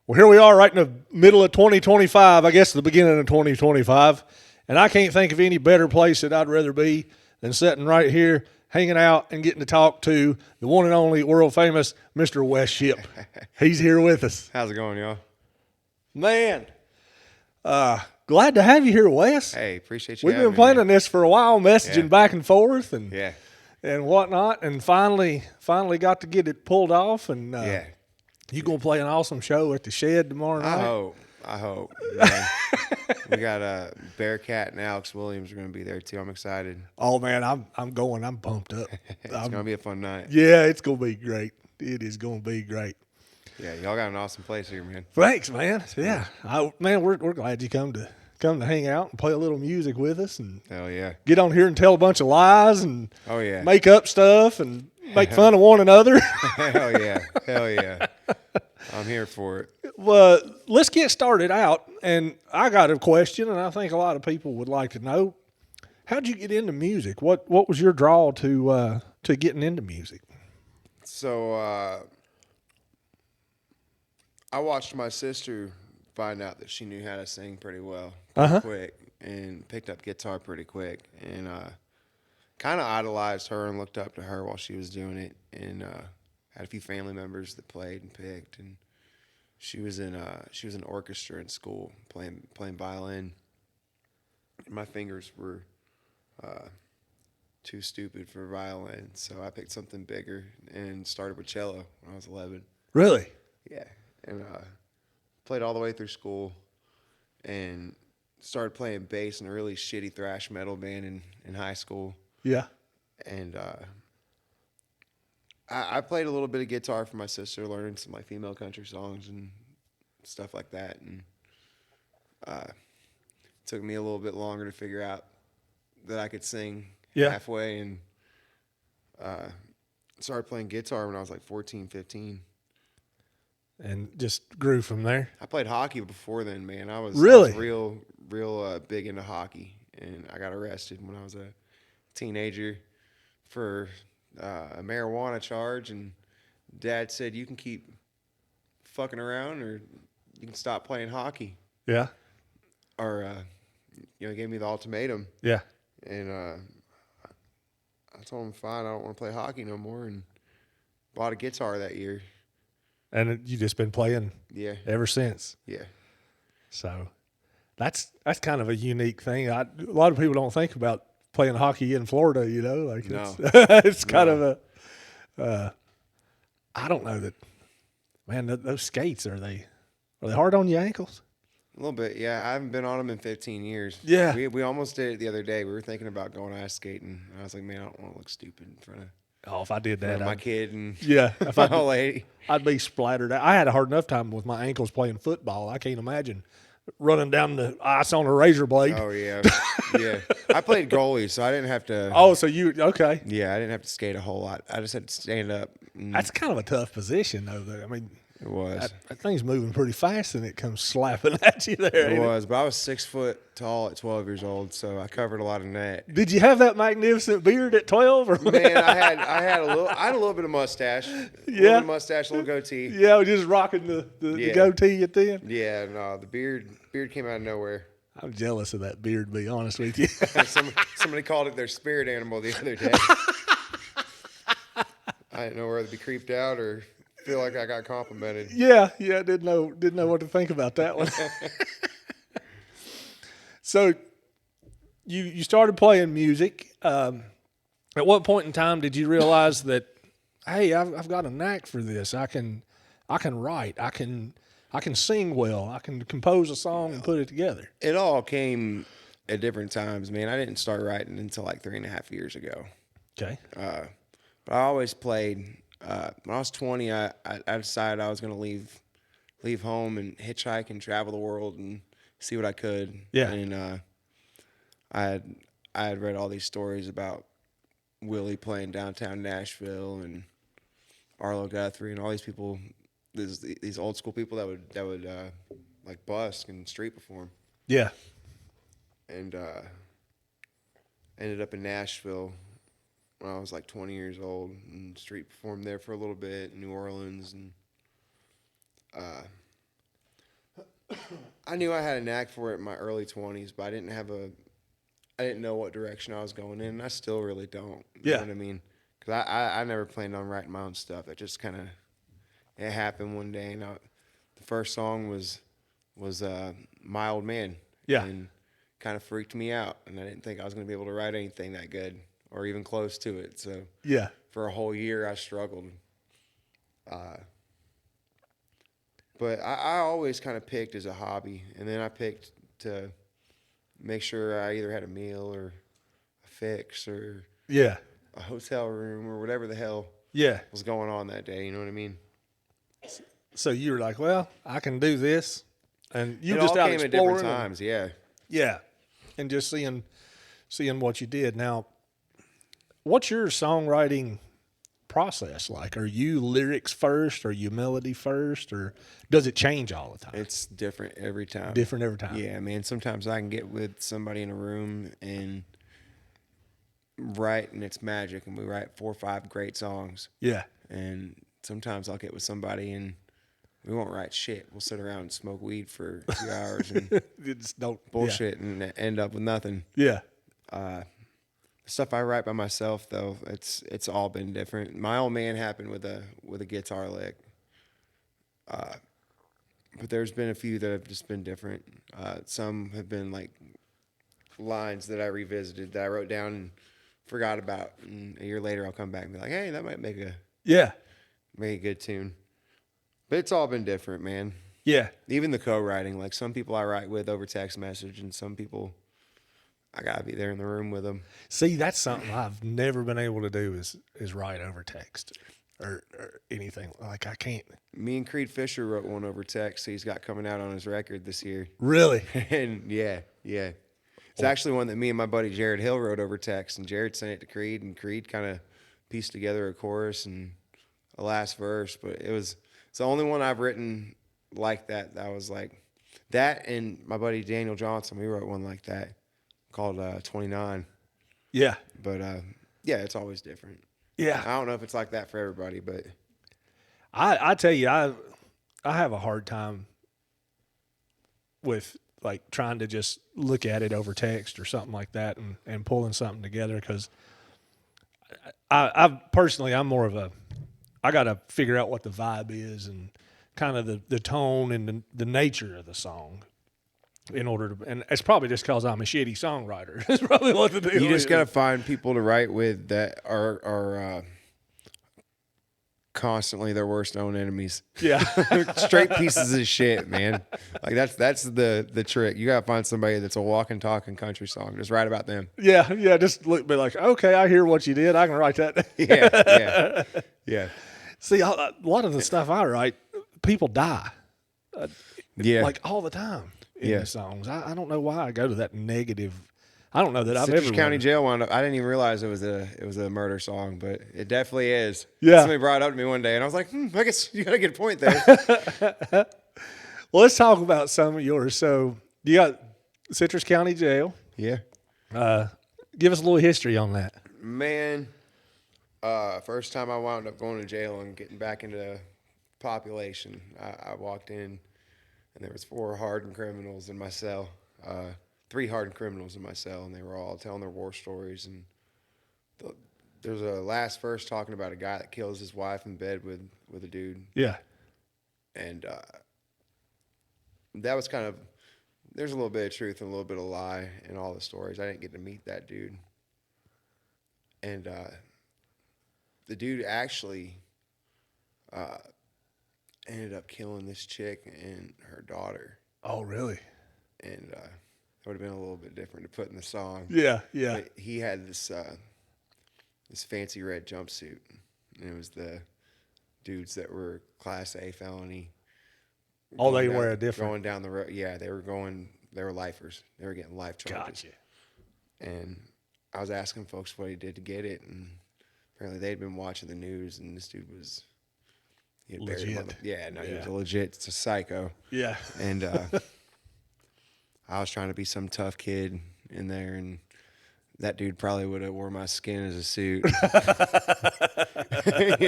Well, here we are right in the middle of 2025, I guess the beginning of 2025, and I can't think of any better place that I'd rather be than sitting right here, hanging out and getting to talk to the one and only world famous Mr. Wes Shipp. He's here with us. How's it going, y'all? Man, glad to have you here, Wes. Hey, appreciate you. We've been planning this for a while, messaging back and forth and whatnot, and finally got to get it pulled off. And you gonna play an awesome show at the Shed tomorrow night? I hope. Man. We got Bearcat and Alex Williams are going to be there too. I'm excited. Oh man, I'm going. I'm pumped up. It's going to be a fun night. Yeah, it's gonna be great. It is gonna be great. Yeah, y'all got an awesome place here, man. Thanks, man. Yeah, we're glad you come to hang out and play a little music with us, and hell yeah, get on here and tell a bunch of lies and make up stuff and make fun of one another. Hell yeah. I'm here for it. Well, let's get started out. And I got a question, and I think a lot of people would like to know: how'd you get into music? What was your draw to getting into music? So I watched my sister find out that she knew how to sing pretty well, quick, and picked up guitar pretty quick, and kind of idolized her and looked up to her while she was doing it, and had a few family members that played and picked, and she was in orchestra in school playing violin. And my fingers were too stupid for violin, so I picked something bigger and started with cello when I was 11. Really? Yeah, and played all the way through school, and started playing bass in a really shitty thrash metal band in high school. Yeah, and I played a little bit of guitar for my sister, learning some like female country songs and stuff like that. And it took me a little bit longer to figure out that I could sing halfway, and started playing guitar when I was like 14, 15. And just grew from there. I played hockey before then, man. I was real big into hockey, and I got arrested when I was a teenager for a marijuana charge, and Dad said, you can keep fucking around or you can stop playing hockey. Yeah. Or, gave me the ultimatum. Yeah. And I told him, fine, I don't want to play hockey no more, and bought a guitar that year. And you just been playing ever since. Yeah. So that's kind of a unique thing. A lot of people don't think about playing hockey in Florida, it's kind of a I don't know that, man, those skates, are they hard on your ankles? A little bit, yeah. I haven't been on them in 15 years. Yeah. We almost did it the other day. We were thinking about going ice skating. And I was like, man, I don't want to look stupid in front of if I did that, my kid and if my old lady. I'd be splattered. I had a hard enough time with my ankles playing football. I can't imagine running down the ice on a razor blade. Oh, yeah. Yeah. I played goalie, so I didn't have to. Oh, so okay. Yeah, I didn't have to skate a whole lot. I just had to stand up. That's kind of a tough position, though. I mean, it was. That thing's moving pretty fast, and it comes slapping at you there. It was, but I was 6 foot tall at 12 years old, so I covered a lot of net. Did you have that magnificent beard at 12? Or? Man, I had a little bit of mustache. A little mustache, a little goatee. Yeah, just rocking the goatee at the end. Yeah, no, the beard came out of nowhere. I'm jealous of that beard, to be honest with you. Somebody called it their spirit animal the other day. I didn't know whether to be creeped out or feel like I got complimented. Yeah, didn't know what to think about that one. So, you started playing music. At what point in time did you realize that, hey, I've got a knack for this? I can write. I can sing well. I can compose a song and put it together. It all came at different times, man. I didn't start writing until like 3.5 years ago. Okay. But I always played. When I was 20, I decided I was going to leave home and hitchhike and travel the world and see what I could. Yeah. And I had read all these stories about Willie playing downtown Nashville and Arlo Guthrie and all these people, these old school people that would like busk and street perform. Yeah. And ended up in Nashville when I was like 20 years old and street performed there for a little bit in New Orleans, and I knew I had a knack for it in my early 20s, but I didn't know what direction I was going in, and I still really don't. You know what I mean? Because I never planned on writing my own stuff. It just kind of, it happened one day, and the first song was My Old Man. Yeah. And kind of freaked me out, and I didn't think I was going to be able to write anything that good or even close to it. So yeah, for a whole year, I struggled. But I always kind of picked as a hobby, and then I picked to make sure I either had a meal or a fix or yeah, a hotel room or whatever the hell yeah. was going on that day. You know what I mean? So you were like, well, I can do this, and you It just all out came at different exploring. times. Yeah. Yeah, and just seeing what you did. Now, what's your songwriting process like? Are you lyrics first? Are you melody first? Or does it change all the time? It's different every time. Different every time. Yeah, man. Sometimes I can get with somebody in a room and write, and it's magic, and we write 4 or 5 great songs. Yeah. And sometimes I'll get with somebody and we won't write shit. We'll sit around and smoke weed for a few hours and Just don't bullshit and end up with nothing. Yeah. The stuff I write by myself, though, it's all been different. My Old Man happened with a guitar lick. But there's been a few that have just been different. Some have been like lines that I revisited that I wrote down and forgot about. And a year later, I'll come back and be like, hey, that might make a good tune. But it's all been different, man. Yeah. Even the co-writing, like some people I write with over text message, and some people I gotta be there in the room with them. See, that's something I've never been able to do is write over text or anything. Like I can't. Me and Creed Fisher wrote one over text. He's got coming out on his record this year. Really? And yeah. It's actually one that me and my buddy Jared Hill wrote over text, and Jared sent it to Creed, and Creed kind of pieced together a chorus and a last verse. But it's the only one I've written like that. That was like that, and my buddy Daniel Johnson, we wrote one like that called 29. Yeah. But yeah, it's always different. Yeah. I don't know if it's like that for everybody, but I tell you, I have a hard time with like trying to just look at it over text or something like that and pulling something together, because I personally, I'm more of I got to figure out what the vibe is and kind of the tone and the nature of the song in order to, and it's probably just because I'm a shitty songwriter. It's probably what the deal is. you just got to find people to write with that are constantly their worst known enemies. Yeah. Straight pieces of shit, man. Like that's the trick. You gotta find somebody that's a walking, talking country song. Just write about them. Yeah. Just be like, okay, I hear what you did. I can write that. Yeah. See, a lot of the stuff I write, people die. Yeah. Like all the time in the songs. I don't know why I go to that negative. I don't know that I've Citrus ever County Jail wound up. I didn't even realize it was a murder song, but it definitely is. Yeah. Somebody brought it up to me one day, and I was like, I guess you got a good point there. Well, let's talk about some of yours. So you got Citrus County Jail. Yeah. Give us a little history on that. Man, first time I wound up going to jail and getting back into population, I walked in, and there was 4 hardened criminals in my cell. 3 hardened criminals in my cell, and they were all telling their war stories. And there's a last verse talking about a guy that kills his wife in bed with a dude. Yeah. And that was kind of, there's a little bit of truth and a little bit of lie in all the stories. I didn't get to meet that dude. And the dude actually ended up killing this chick and her daughter. Oh, really? And it would have been a little bit different to put in the song. Yeah. But he had this fancy red jumpsuit, and it was the dudes that were Class A felony. Oh, they were different. Going down the road. Yeah, they were lifers. They were getting life charges. Gotcha. And I was asking folks what he did to get it, and apparently they'd been watching the news, and this dude was he had buried him on he was a legit psycho. Yeah. And I was trying to be some tough kid in there, and that dude probably would have wore my skin as a suit. You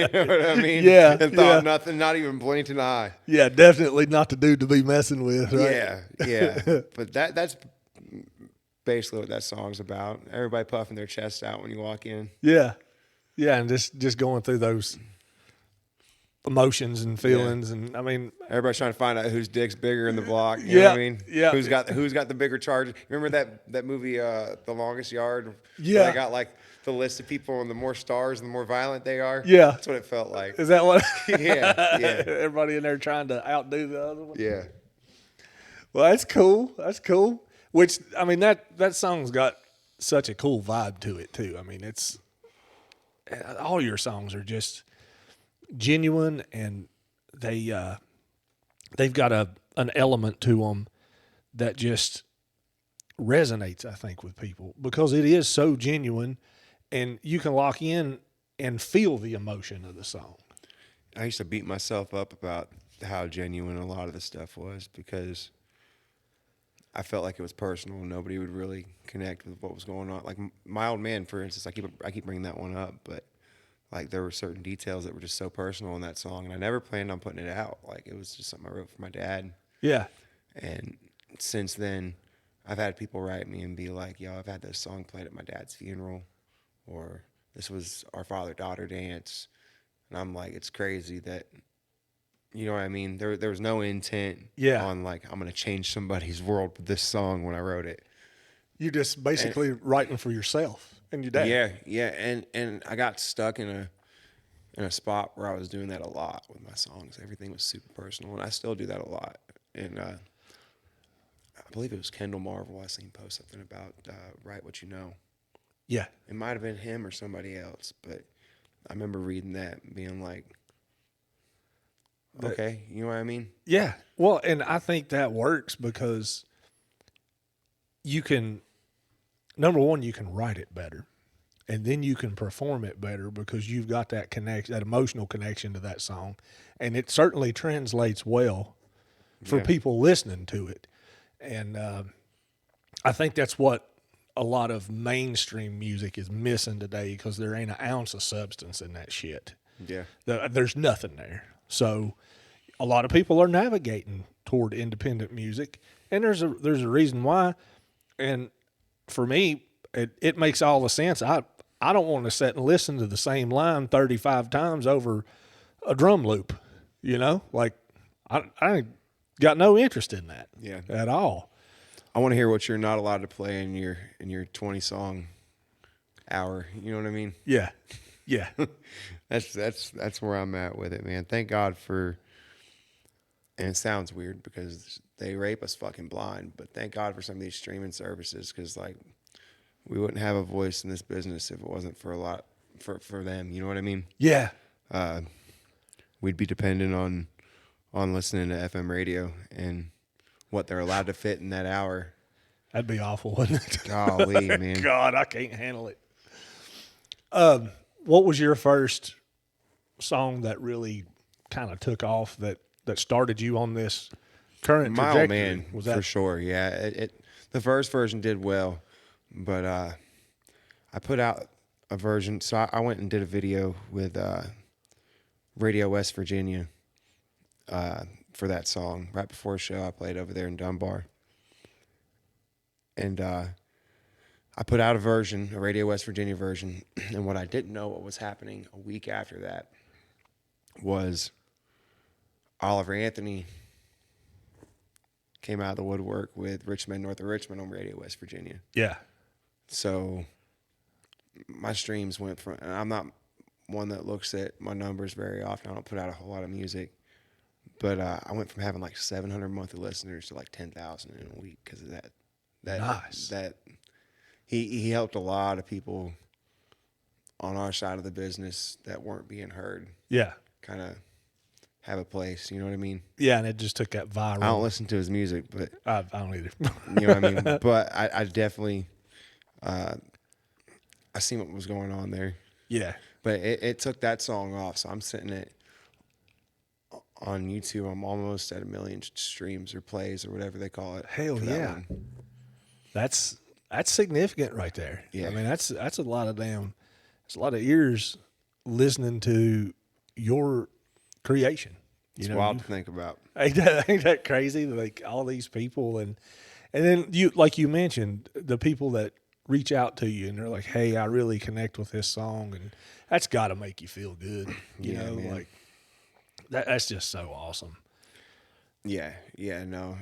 know what I mean? Yeah. And thought nothing, not even blinked an eye. Yeah, definitely not the dude to be messing with, right? Yeah, yeah. But that's basically what that song's about. Everybody puffing their chest out when you walk in. Yeah. Yeah, and just going through those emotions and feelings, and I mean, everybody's trying to find out whose dick's bigger in the block. You know what I mean? Yeah. Who's got the bigger charge? Remember that movie, The Longest Yard? Yeah. Where they got like the list of people, and the more stars, the more violent they are. Yeah, that's what it felt like. Is that what? Yeah. Everybody in there trying to outdo the other one. Yeah. Well, that's cool. That's cool. Which I mean, that song's got such a cool vibe to it too. I mean, it's all your songs are just genuine, and they've got an element to them that just resonates, I think, with people because it is so genuine, and you can lock in and feel the emotion of the song. I used to beat myself up about how genuine a lot of the stuff was because I felt like it was personal. Nobody would really connect with what was going on. Like My Old Man, for instance, I keep bringing that one up, but like there were certain details that were just so personal in that song, and I never planned on putting it out. Like it was just something I wrote for my dad. Yeah. And since then, I've had people write me and be like, "Yo, I've had this song played at my dad's funeral," or "This was our father-daughter dance," and I'm like, it's crazy that. You know what I mean? There was no intent on like I'm gonna change somebody's world with this song when I wrote it. You just basically writing for yourself and your dad. Yeah, and I got stuck in a spot where I was doing that a lot with my songs. Everything was super personal, and I still do that a lot. And I believe it was Kendall Marvel. I seen post something about write what you know. Yeah, it might have been him or somebody else, but I remember reading that and being like. Okay, you know what I mean? Yeah. Well, and I think that works because you can, number one, you can write it better, and then you can perform it better because you've got that connection, that emotional connection to that song, and it certainly translates well for people listening to it. And I think that's what a lot of mainstream music is missing today because there ain't an ounce of substance in that shit. Yeah. There's nothing there. So a lot of people are navigating toward independent music, and there's a reason why. And for me, it makes all the sense. I don't want to sit and listen to the same line 35 times over a drum loop, you know? Like I got no interest in that at all. I want to hear what you're not allowed to play in your 20 song hour. You know what I mean? Yeah. Yeah. That's where I'm at with it, man. Thank God for, and it sounds weird because they rape us fucking blind, but thank God for some of these streaming services because like we wouldn't have a voice in this business if it wasn't for for them. You know what I mean? Yeah. We'd be dependent on listening to FM radio and what they're allowed to fit in that hour. That'd be awful, wouldn't it? Golly, man. God, I can't handle it. What was your first song that really kind of took off that started you on this current trajectory? My Old Man, was that for sure? Yeah, the first version did well, but I put out a version. So I went and did a video with Radio West Virginia for that song right before a show I played over there in Dunbar, and I put out a Radio West Virginia version, and what I didn't know what was happening a week after that was Oliver Anthony came out of the woodwork with Richmond, North of Richmond on Radio West Virginia. Yeah. So my streams went from, and I'm not one that looks at my numbers very often. I don't put out a whole lot of music, but I went from having like 700 monthly listeners to like 10,000 in a week because of that. Nice. He helped a lot of people on our side of the business that weren't being heard. Yeah. Kind of have a place, you know what I mean? Yeah, and it just took that viral. I don't listen to his music, but I don't either. You know what I mean? But I definitely I seen what was going on there. Yeah. But it took that song off, so I'm sitting on YouTube. I'm almost at 1 million streams or plays or whatever they call it. Hell yeah. That's That's significant right there. Yeah. I mean, that's a lot of it's a lot of ears listening to your creation. It's wild to think about. Ain't that crazy? Like all these people, and then you, like you mentioned, the people that reach out to you and they're like, "Hey, I really connect with this song," and that's got to make you feel good. You know, man. like that's just so awesome. Yeah, no.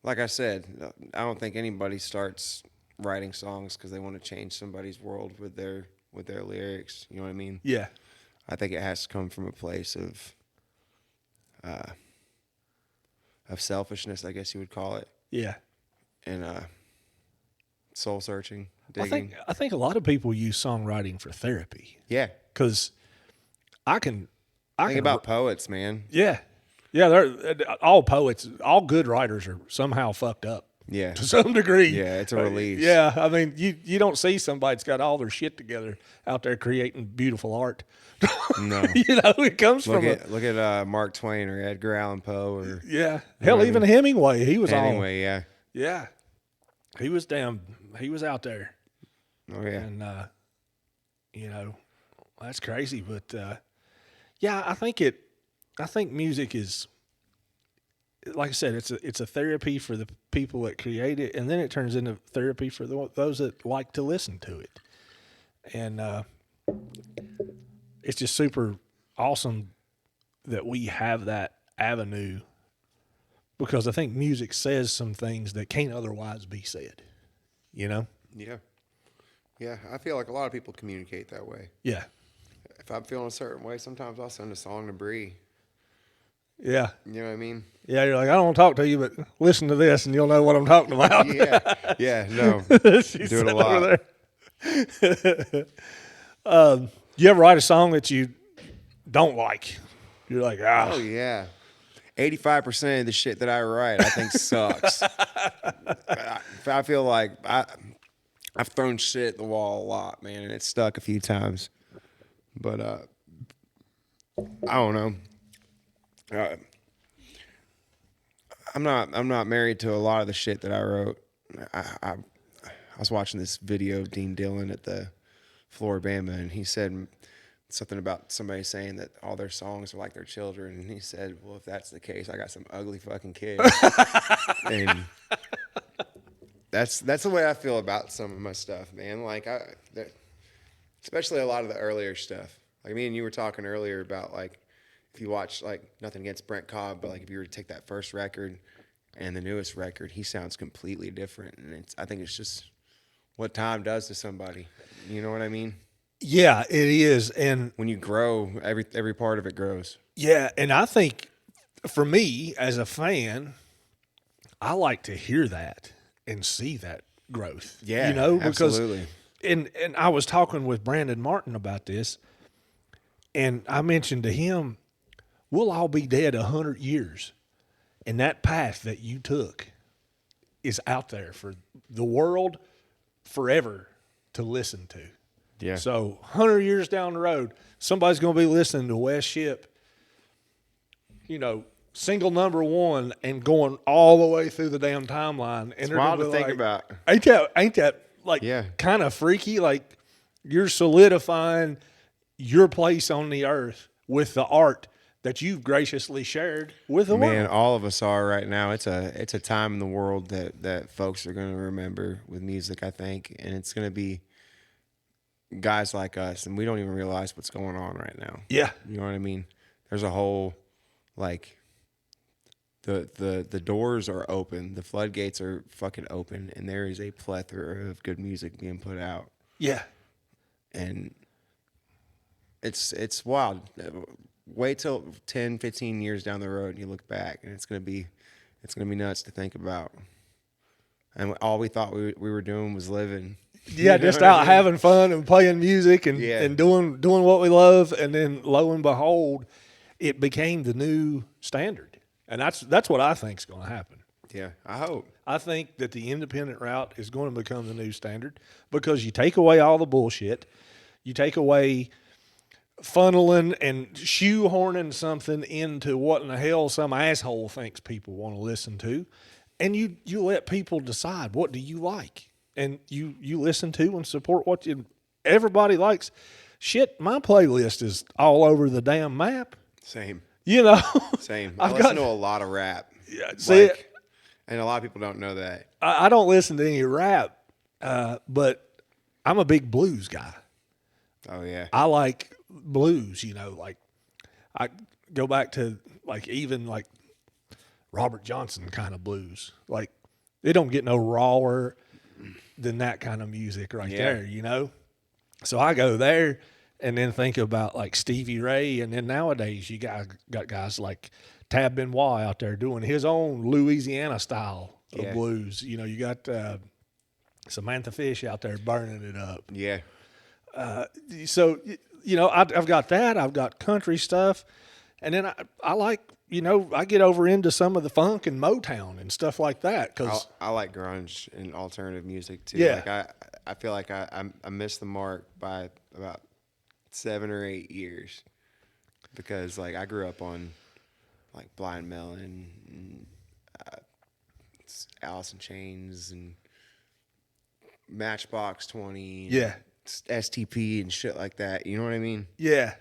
Like I said, I don't think anybody starts writing songs because they want to change somebody's world with their lyrics. You know what I mean? Yeah. I think it has to come from a place of selfishness, I guess you would call it. Yeah. And soul searching, digging. I think a lot of people use songwriting for therapy. Yeah. Because I can Think about poets, man. Yeah. Yeah, they're all poets, all good writers are somehow fucked up. Yeah. To some degree. Yeah, it's a release. Yeah, I mean, you don't see somebody that's got all their shit together out there creating beautiful art. No. It comes look from look at Mark Twain or Edgar Allan Poe or hell, even Hemingway, he was Hemingway, yeah. Yeah. He was out there. Oh yeah. And that's crazy, but yeah, I think music is, like I said, it's a therapy for the people that create it, and then it turns into therapy for those that like to listen to it. And it's just super awesome that we have that avenue, because I think music says some things that can't otherwise be said, you know? Yeah. Yeah, I feel like a lot of people communicate that way. Yeah. If I'm feeling a certain way, sometimes I'll send a song to Bree. Yeah. You know what I mean? Yeah, you're like, I don't want to talk to you, but listen to this and you'll know what I'm talking about. Yeah, no. She's do it a lot. You ever write a song that you don't like? You're like, Oh, yeah. 85% of the shit that I write, I think sucks. I feel like I've thrown shit at the wall a lot, man, and it's stuck a few times. But I don't know. I'm not married to a lot of the shit that I wrote. I was watching this video of Dean Dillon at the Floribama, and he said something about somebody saying that all their songs are like their children, and he said, "Well, if that's the case, I got some ugly fucking kids." And that's the way I feel about some of my stuff, man. Like especially a lot of the earlier stuff. Like me and you were talking earlier about, like, if you watch, like, nothing against Brent Cobb, but like if you were to take that first record and the newest record, he sounds completely different, and I think it's just what time does to somebody. You know what I mean? Yeah, it is. And when you grow, every part of it grows. Yeah, and I think for me as a fan, I like to hear that and see that growth. Yeah, because absolutely. And I was talking with Brandon Martin about this, and I mentioned to him, we'll all be dead 100 years, and that path that you took is out there for the world forever to listen to. Yeah. So 100 years down the road, somebody's going to be listening to Wes Shipp, single number one, and going all the way through the damn timeline. And it's wild to think about. Ain't that like kind of freaky? Like, you're solidifying your place on the earth with the art that you've graciously shared with the world. Man, all of us are right now. It's a time in the world that folks are going to remember with music, I think, and it's going to be guys like us, and we don't even realize what's going on right now. Yeah. You know what I mean? There's a whole, like, the doors are open, the floodgates are fucking open, and there is a plethora of good music being put out. Yeah. And it's wild. Wait till 10, 15 years down the road and you look back, and it's gonna be nuts to think about. And all we thought we were doing was living. Yeah, just out having fun and playing music and doing what we love, and then lo and behold, it became the new standard. And that's what I think is going to happen. Yeah, I hope. I think that the independent route is going to become the new standard, because you take away all the bullshit, you take away funneling and shoehorning something into what in the hell some asshole thinks people want to listen to, and you let people decide, what do you like? and you listen to and support what everybody likes. Shit, my playlist is all over the damn map. Same. You know? Same. I listen to a lot of rap. Yeah, see, and a lot of people don't know that. I don't listen to any rap, but I'm a big blues guy. Oh, yeah. I like blues, like I go back to even Robert Johnson kind of blues. Like they don't get no rawer than that kind of music right there, So I go there and then think about like Stevie Ray, and then nowadays you got guys like Tab Benoit out there doing his own Louisiana style of blues. You got Samantha Fish out there burning it up. Yeah. So, I've got that. I've got country stuff. And then I like, I get over into some of the funk and Motown and stuff like that. Cause I like grunge and alternative music too. Yeah. Like I feel like I missed the mark by about 7 or 8 years because like I grew up on like Blind Melon and Alice in Chains and Matchbox 20. Yeah. STP and shit like that. You know what I mean? Yeah.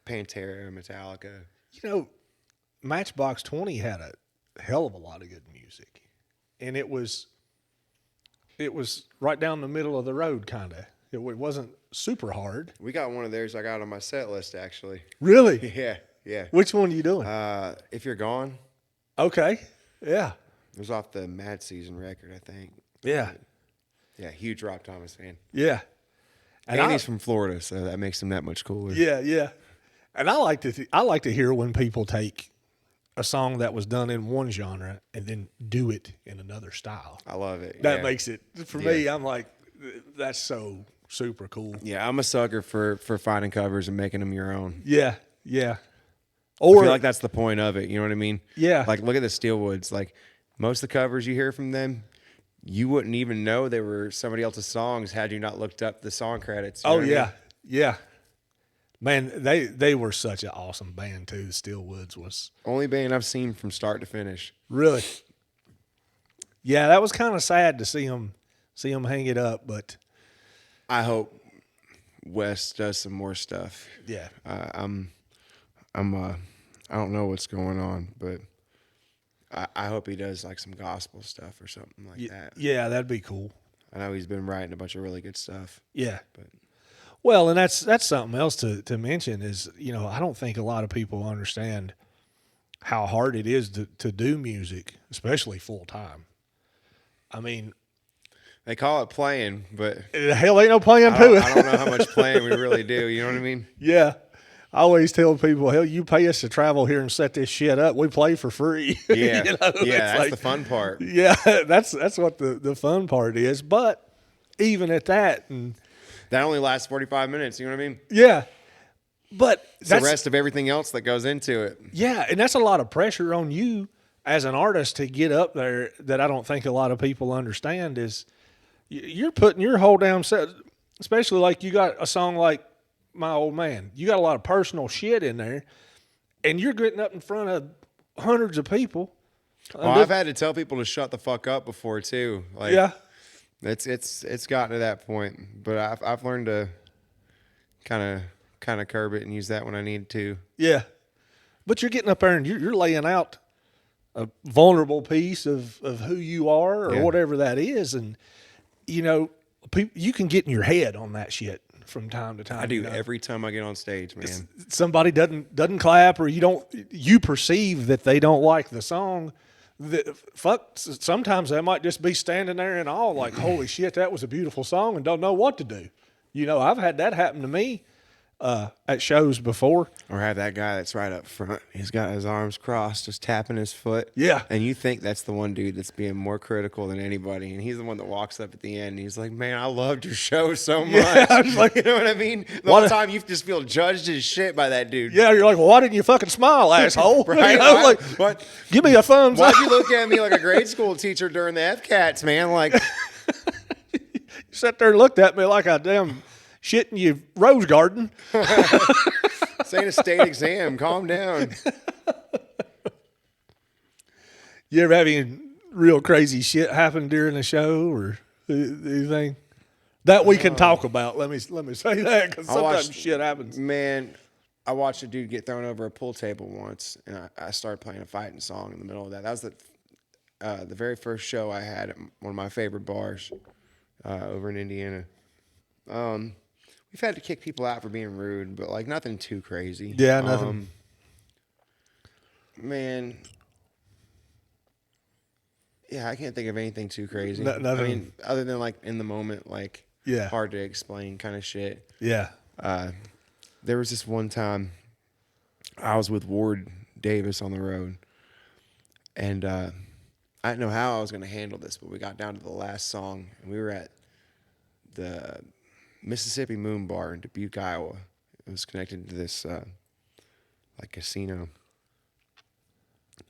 Pantera, Metallica. Matchbox 20 had a hell of a lot of good music. And it was right down the middle of the road, kind of. It wasn't super hard. We got one of theirs I got on my set list, actually. Really? Yeah, yeah. Which one are you doing? If You're Gone. Okay. Yeah. It was off the Mad Season record, I think. Yeah. Yeah, huge Rob Thomas fan. Yeah. And he's from Florida, so that makes him that much cooler. Yeah, yeah. And I like to hear when people take a song that was done in one genre and then do it in another style. I love it. That makes it, for me, I'm like, that's so super cool. Yeah, I'm a sucker for finding covers and making them your own. Yeah, yeah. I feel like that's the point of it. You know what I mean? Yeah. Like, look at the Steelwoods. Like, most of the covers you hear from them, you wouldn't even know they were somebody else's songs had you not looked up the song credits. Oh, yeah. I mean? Yeah. Man, they were such an awesome band, too. The Steelwoods was. Only band I've seen from start to finish. Really? Yeah, that was kind of sad to see them hang it up, but. I hope Wes does some more stuff. Yeah. I don't know what's going on, but I hope he does like some gospel stuff or something like that. Yeah, that'd be cool. I know he's been writing a bunch of really good stuff. Yeah. But well, and that's something else to mention is, I don't think a lot of people understand how hard it is to do music, especially full time. I mean, they call it playing, but hell ain't no playing to it. I don't know how much playing we really do. You know what I mean? Yeah. I always tell people, hell, you pay us to travel here and set this shit up. We play for free. Yeah. That's the fun part. Yeah, that's what the fun part is. But even at that, and that only lasts 45 minutes. You know what I mean? Yeah. But it's the rest of everything else that goes into it. Yeah, and that's a lot of pressure on you as an artist to get up there that I don't think a lot of people understand is you're putting your whole damn set, especially like you got a song like My Old Man. You got a lot of personal shit in there, and you're getting up in front of hundreds of people. Oh, I've had to tell people to shut the fuck up before too. Like, yeah, it's gotten to that point, but I've learned to kind of curb it and use that when I need to. Yeah, but you're getting up there and you're laying out a vulnerable piece of who you are or whatever that is, and you can get in your head on that shit from time to time. I do every time I get on stage, man. Somebody doesn't clap, or you perceive that they don't like the song. Sometimes they might just be standing there in awe, like, holy shit, that was a beautiful song, and don't know what to do. I've had that happen to me at shows before. Or have that guy that's right up front. He's got his arms crossed, just tapping his foot. Yeah. And you think that's the one dude that's being more critical than anybody. And he's the one that walks up at the end. And he's like, man, I loved your show so much. Yeah, like, you know what I mean? The whole time you just feel judged as shit by that dude. Yeah, you're like, well, why didn't you fucking smile, asshole? Right? What? Give me a thumbs up. Why'd you look at me like a grade school teacher during the FCATs, man? Like, you sat there and looked at me like a damn shit in your rose garden. This ain't a state exam. Calm down. You ever have any real crazy shit happen during the show? Or Do you think that we can talk about? Let me say that because sometimes shit happens. Man, I watched a dude get thrown over a pool table once, and I started playing a fighting song in the middle of that. That was the very first show I had at one of my favorite bars over in Indiana. We've had to kick people out for being rude, but like nothing too crazy. Yeah, nothing. Man, yeah, I can't think of anything too crazy. Nothing. I mean, other than like in the moment, like hard to explain kind of shit. Yeah. There was this one time I was with Ward Davis on the road, and I didn't know how I was going to handle this, but we got down to the last song, and we were at the Mississippi Moon Bar in Dubuque, Iowa. It was connected to this like casino,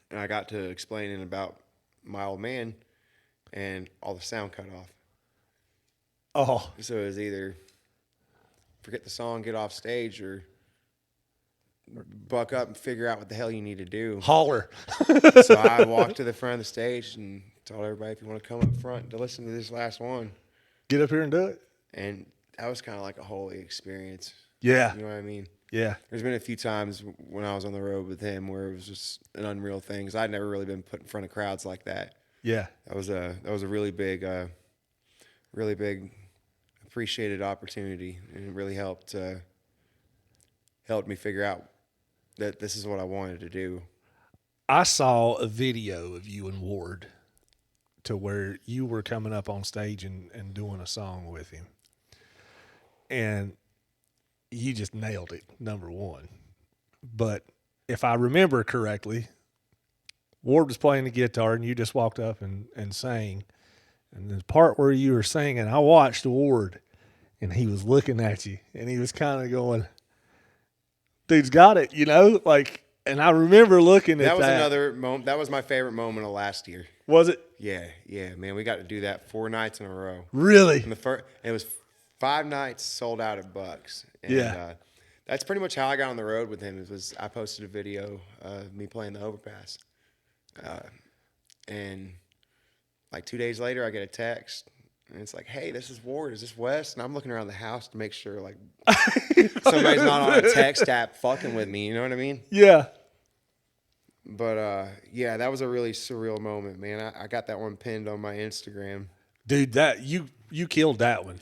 and I got to explaining about my old man, and all the sound cut off. Oh. So it was either forget the song, get off stage, or buck up and figure out what the hell you need to do. Holler. So I walked to the front of the stage and told everybody, if you want to come up front to listen to this last one, get up here and do it. and that was kind of like a holy experience. Yeah. You know what I mean? Yeah. There's been a few times when I was on the road with him where it was just an unreal thing, because I'd never really been put in front of crowds like that. Yeah. That was a really big appreciated opportunity, and it really helped me figure out that this is what I wanted to do. I saw a video of you and Ward to where you were coming up on stage and doing a song with him. And you just nailed it, number one. But if I remember correctly, Ward was playing the guitar and you just walked up and sang. And the part where you were singing, I watched Ward and he was looking at you and he was kind of going, dude's got it, you know? Like, and I remember looking at that. That was another moment. That was my favorite moment of last year. Was it? Yeah, man. We got to do that 4 nights in a row. Really? And it was 5 nights sold out at Bucks. And, yeah. That's pretty much how I got on the road with him. I posted a video of me playing the overpass. And like 2 days later, I get a text. And it's like, hey, this is Ward. Is this Wes? And I'm looking around the house to make sure, like, somebody's not on a text app fucking with me. You know what I mean? Yeah. But, yeah, that was a really surreal moment, man. I got that one pinned on my Instagram. Dude, that you killed that one.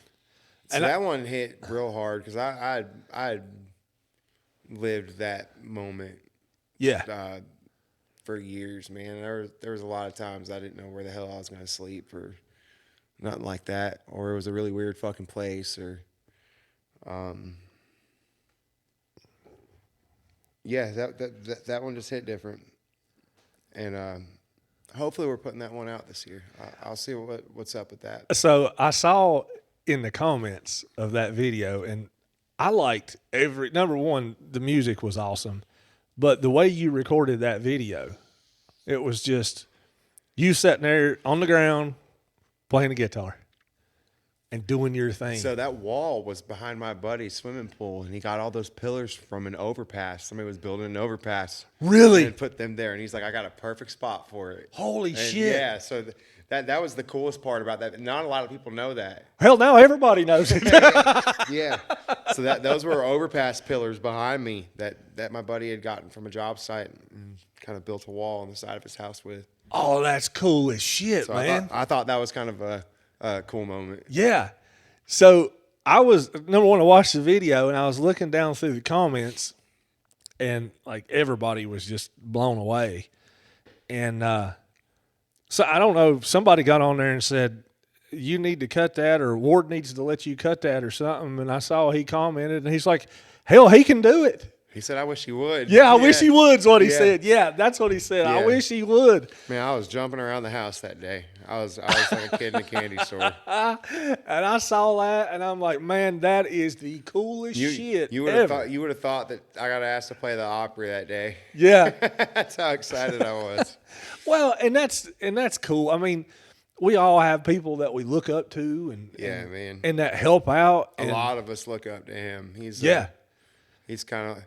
So and that one hit real hard because I lived that moment. Yeah. For years, man. There was a lot of times I didn't know where the hell I was going to sleep or nothing like that, or it was a really weird fucking place, or yeah, that one just hit different. And hopefully we're putting that one out this year. I'll see what's up with that. So I saw in the comments of that video, and I liked number one, the music was awesome, but the way you recorded that video, it was just you sitting there on the ground playing the guitar and doing your thing. So that wall was behind my buddy's swimming pool, and he got all those pillars from an overpass. Somebody was building an overpass. Really? And put them there, and he's like, I got a perfect spot for it. Holy shit. Yeah, so that was the coolest part about that. Not a lot of people know that. Hell, now everybody knows it. Yeah. So those were overpass pillars behind me that my buddy had gotten from a job site and kind of built a wall on the side of his house with. Oh, that's cool as shit, so man. I thought that was kind of a cool moment. Yeah. So I was, number one, to watch the video, and I was looking down through the comments, and like everybody was just blown away. And so I don't know, somebody got on there and said, you need to cut that, or Ward needs to let you cut that or something. And I saw he commented, and he's like, hell, he can do it. He said, I wish he would. Yeah, I wish he would is what he said. Yeah, that's what he said. Yeah. I wish he would. Man, I was jumping around the house that day. I was like a kid in a candy store. And I saw that, and I'm like, man, that is the coolest shit you would ever. You would have thought that I got asked to play the Opry that day. Yeah. That's how excited I was. Well, and that's cool. I mean, we all have people that we look up to, man, and that help out. A lot of us look up to him. He's kind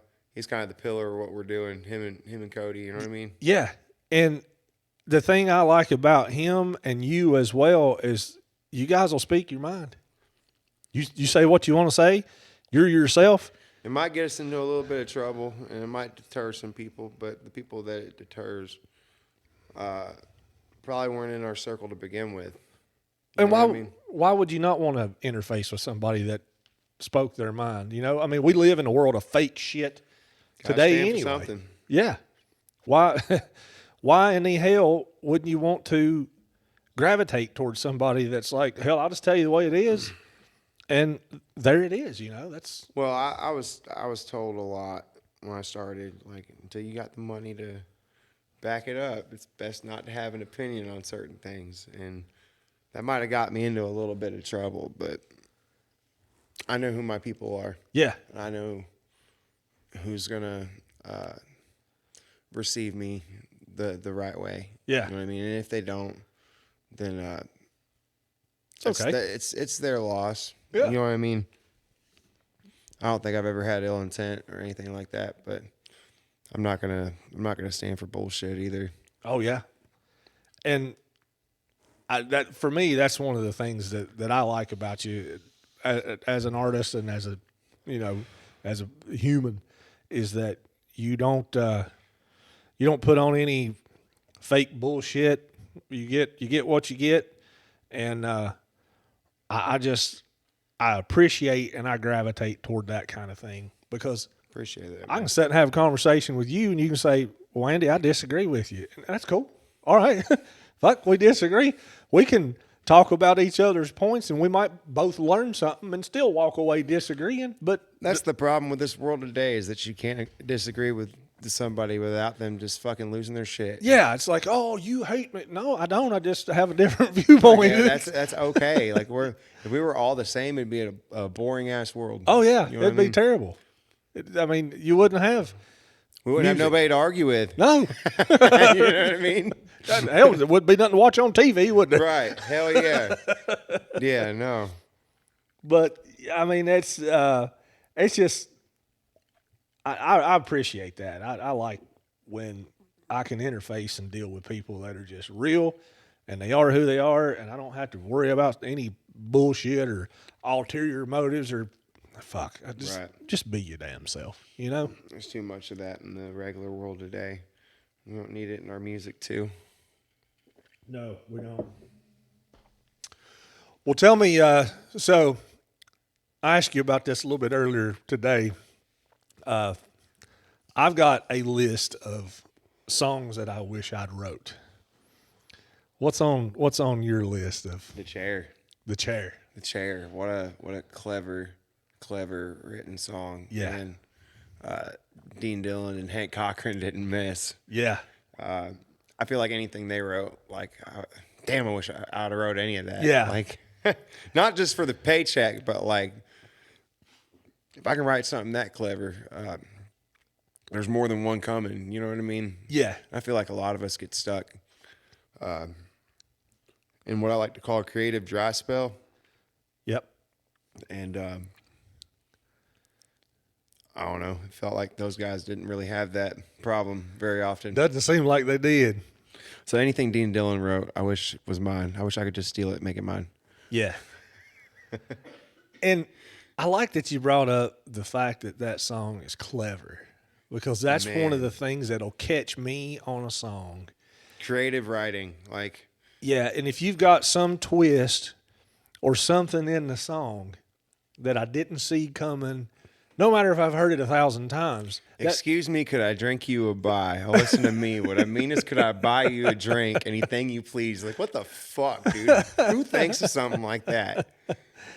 of the pillar of what we're doing. Him and Cody. You know what I mean? Yeah. And the thing I like about him and you as well is you guys will speak your mind. You say what you want to say. You're yourself. It might get us into a little bit of trouble, and it might deter some people, but the people that it deters probably weren't in our circle to begin with. And why would you not want to interface with somebody that spoke their mind? You know, I mean, we live in a world of fake shit today anyway. Something. Yeah. Why why in the hell wouldn't you want to gravitate towards somebody that's like, hell, I'll just tell you the way it is, and there it is, you know. That's Well, I was told a lot when I started, like, until you got the money to back it up, it's best not to have an opinion on certain things. And that might have got me into a little bit of trouble, but I know who my people are. yeah. And I know who's gonna receive me the right way. Yeah. You know what I mean? And if they don't, then It's okay. It's their loss. Yeah. You know what I mean? I don't think I've ever had ill intent or anything like that, but I'm not gonna stand for bullshit either. Oh yeah. And that for me, that's one of the things that I like about you as an artist and as a, you know, as a human, is that you don't put on any fake bullshit. You get what you get, and I appreciate and I gravitate toward that kind of thing, because Appreciate that. I can sit and have a conversation with you, and you can say, "Well, Andy, I disagree with you." And that's cool. All right, fuck, we disagree. We can talk about each other's points, and we might both learn something and still walk away disagreeing. But that's the problem with this world today, is that you can't disagree with somebody without them just fucking losing their shit. yeah, it's like, oh, you hate me. No, I don't. I just have a different viewpoint. Yeah, that's okay. Like, if we were all the same, it'd be a boring ass world. Oh yeah, You know it'd be terrible. I mean, you wouldn't have. We wouldn't have music. nobody to argue with. No. You know what I mean? Hell, it wouldn't be nothing to watch on TV, wouldn't it? Right. Hell yeah. Yeah, no. But I mean, it's just I appreciate that. I like when I can interface and deal with people that are just real, and they are who they are, and I don't have to worry about any bullshit or ulterior motives or fuck. Just be your damn self, you know? There's too much of that in the regular world today. We don't need it in our music too. No, we don't. Well, tell me, so I asked you about this a little bit earlier today. I've got a list of songs that I wish I'd wrote. What's on your list of The Chair. The Chair? The Chair. What a clever written song. Yeah. And Dean Dillon and Hank Cochran didn't miss. Yeah. I feel like anything they wrote, like, damn, I wish I'd have wrote any of that. Yeah. Like, not just for the paycheck, but like, if I can write something that clever, there's more than one coming. You know what I mean? Yeah. I feel like a lot of us get stuck in what I like to call a creative dry spell. Yep. And I don't know. It felt like those guys didn't really have that problem very often. Doesn't seem like they did. So anything Dean Dillon wrote, I wish was mine. I wish I could just steal it and make it mine. Yeah. And I like that you brought up the fact that song is clever, because that's one of the things that'll catch me on a song. Creative writing, like. Yeah, and if you've got some twist or something in the song that I didn't see coming, no matter if I've heard it 1,000 times. Excuse me, could I drink you a bye? Oh, listen to me. What I mean is, could I buy you a drink? Anything you please. Like, what the fuck, dude? Who thinks of something like that?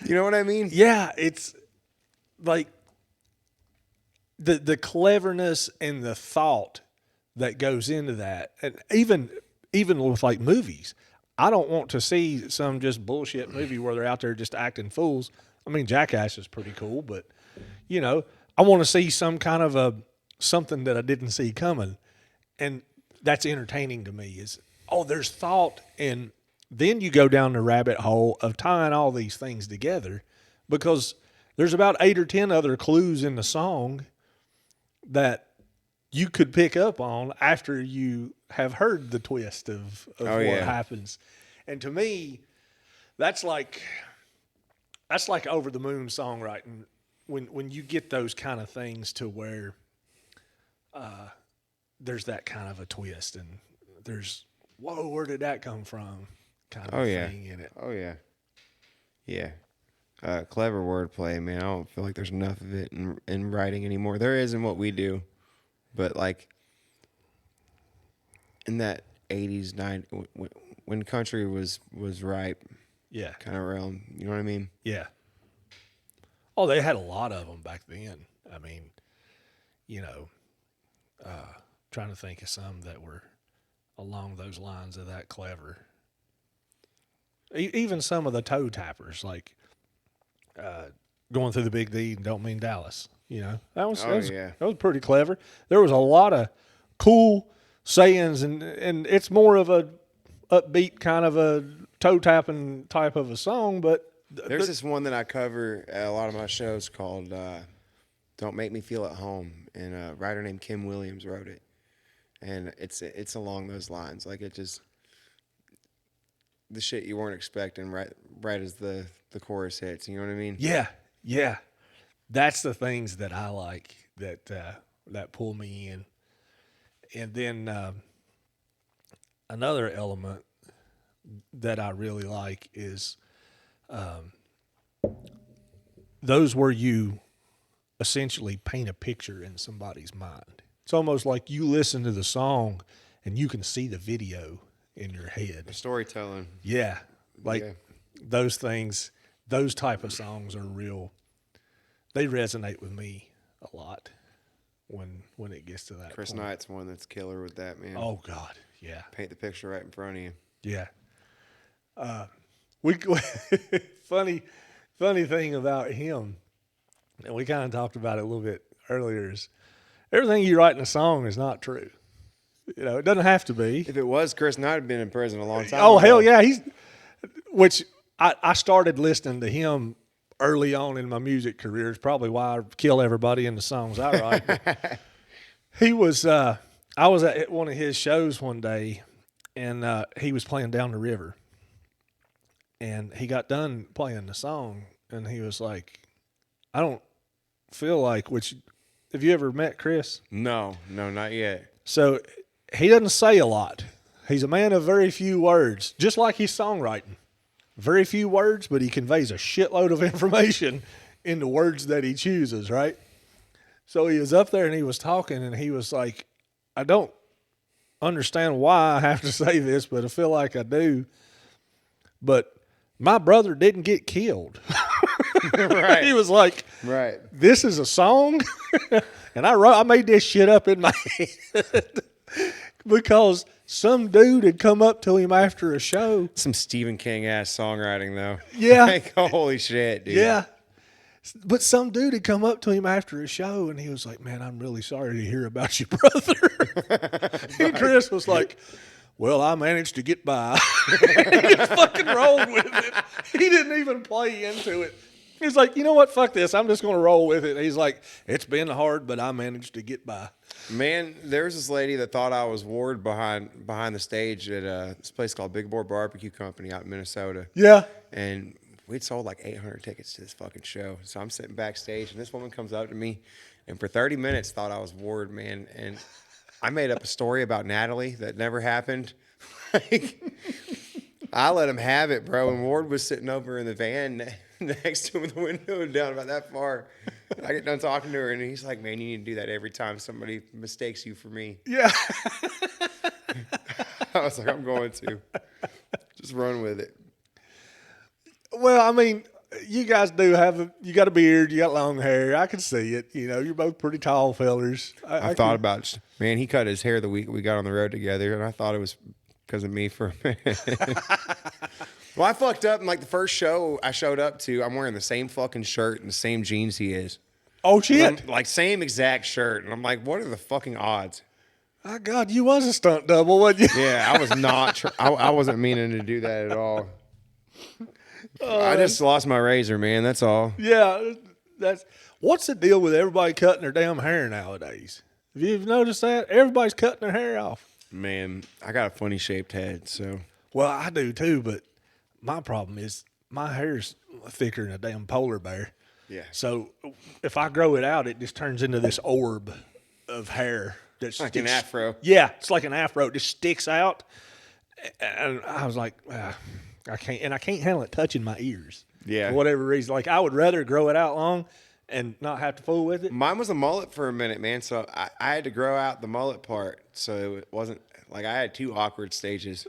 You know what I mean? Yeah, it's like the cleverness and the thought that goes into that. And even with like movies, I don't want to see some just bullshit movie where they're out there just acting fools. I mean, Jackass is pretty cool, but you know, I want to see some kind of something that I didn't see coming. And that's entertaining to me, is, oh, there's thought. And then you go down the rabbit hole of tying all these things together, because there's about 8 or 10 other clues in the song that you could pick up on after you have heard the twist of what happens. And to me, that's like over the moon songwriting when you get those kind of things to where there's that kind of a twist and there's whoa, where did that come from kind of thing in it. Oh yeah. Yeah. Clever wordplay, man. I don't feel like there's enough of it in writing anymore. There is in what we do, but like in that 80s, 90s, when country was ripe, Yeah. kind of realm. You know what I mean? Yeah. Oh, they had a lot of them back then. I mean, you know, trying to think of some that were along those lines of that clever. Even some of the toe tappers, like going through the Big D and Don't Mean Dallas. You know, that was pretty clever. There was a lot of cool sayings, and it's more of a upbeat kind of a toe tapping type of a song. But there's this one that I cover at a lot of my shows called "Don't Make Me Feel at Home," and a writer named Kim Williams wrote it, and it's along those lines. Like it just the shit you weren't expecting right as the chorus hits. You know what I mean? Yeah, yeah. That's the things that I like that pull me in. And then another element that I really like is those where you essentially paint a picture in somebody's mind. It's almost like you listen to the song and you can see the video in your head. The storytelling. Yeah. Like those things, those type of songs are real. They resonate with me a lot when it gets to that Chris point. Knight's one that's killer with that, man. Oh God, yeah. Paint the picture right in front of you. Yeah. We funny thing about him, and we kind of talked about it a little bit earlier, is everything you write in a song is not true. You know, it doesn't have to be. If it was, Chris Knight had been in prison a long time Oh ago. hell yeah, which I started listening to him early on in my music career. It's probably why I kill everybody in the songs I write. He was, I was at one of his shows one day, and he was playing Down the River. And he got done playing the song, and he was like, I don't feel like, have you ever met Chris? No, not yet. So he doesn't say a lot. He's a man of very few words, just like his songwriting. Very few words, but he conveys a shitload of information in the words that he chooses, right? So he was up there and he was talking, and he was like, I don't understand why I have to say this, but I feel like I do. But my brother didn't get killed. Right. He was like, right. This is a song? And I made this shit up in my head. Because some dude had come up to him after a show. Some Stephen King ass songwriting though. Yeah. Like, holy shit, dude. Yeah. But some dude had come up to him after a show, and he was like, man, I'm really sorry to hear about your brother. And Chris was like, well, I managed to get by. He just fucking rolled with it. He didn't even play into it. He's like, you know what? Fuck this. I'm just going to roll with it. And he's like, it's been hard, but I managed to get by. Man, there's this lady that thought I was Ward behind the stage at this place called Big Board Barbecue Company out in Minnesota. Yeah. And we'd sold like 800 tickets to this fucking show. So I'm sitting backstage, and this woman comes up to me, and for 30 minutes thought I was Ward, man. And I made up a story about Natalie that never happened. Like, I let him have it, bro. And Ward was sitting over in the van next to him with the window down about that far. I get done talking to her, and he's like, man, you need to do that every time somebody mistakes you for me. Yeah. I was like, I'm going to. Just run with it. Well, I mean, you guys do you got a beard, you got long hair. I can see it. You know, you're both pretty tall fellers. I thought about, man, he cut his hair the week we got on the road together, and I thought it was because of me for a minute. Well, I fucked up, and like the first show I showed up to, I'm wearing the same fucking shirt and the same jeans he is. Oh, shit. Like, same exact shirt. And I'm like, what are the fucking odds? Oh, God, you was a stunt double, wasn't you? Yeah, I was not. I wasn't meaning to do that at all. I just lost my razor, man. That's all. Yeah, what's the deal with everybody cutting their damn hair nowadays? Have you noticed that? Everybody's cutting their hair off. Man, I got a funny shaped head, so. Well, I do too, but my problem is my hair's thicker than a damn polar bear. Yeah. So if I grow it out, it just turns into this orb of hair. That's Like an afro. Yeah, it's like an afro. It just sticks out. And I was like, I can't handle it touching my ears. Yeah. For whatever reason. Like, I would rather grow it out long and not have to fool with it. Mine was a mullet for a minute, man. So I had to grow out the mullet part. So it wasn't like I had 2 awkward stages.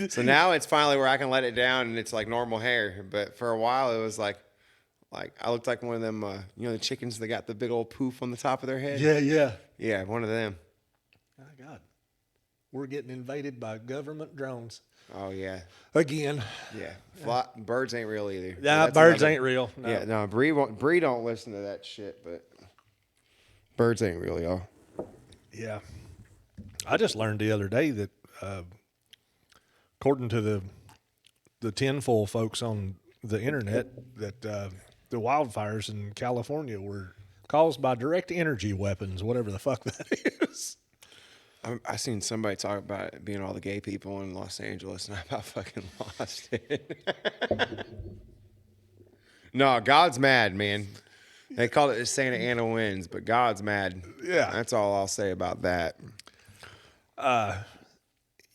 So now it's finally where I can let it down and it's like normal hair. But for a while it was like I looked like one of them, the chickens that got the big old poof on the top of their head. Yeah. Yeah, one of them. My God. We're getting invaded by government drones. Oh, yeah. Again. Yeah. Birds ain't real either. Yeah, birds ain't real. No. Yeah, no, Bree don't listen to that shit, but birds ain't real, y'all. Yeah. I just learned the other day that according to the tinfoil folks on the internet, that the wildfires in California were caused by direct energy weapons, whatever the fuck that is. I seen somebody talk about it being all the gay people in Los Angeles, and I about fucking lost it. No, God's mad, man. They called it Santa Ana winds, but God's mad. Yeah. That's all I'll say about that.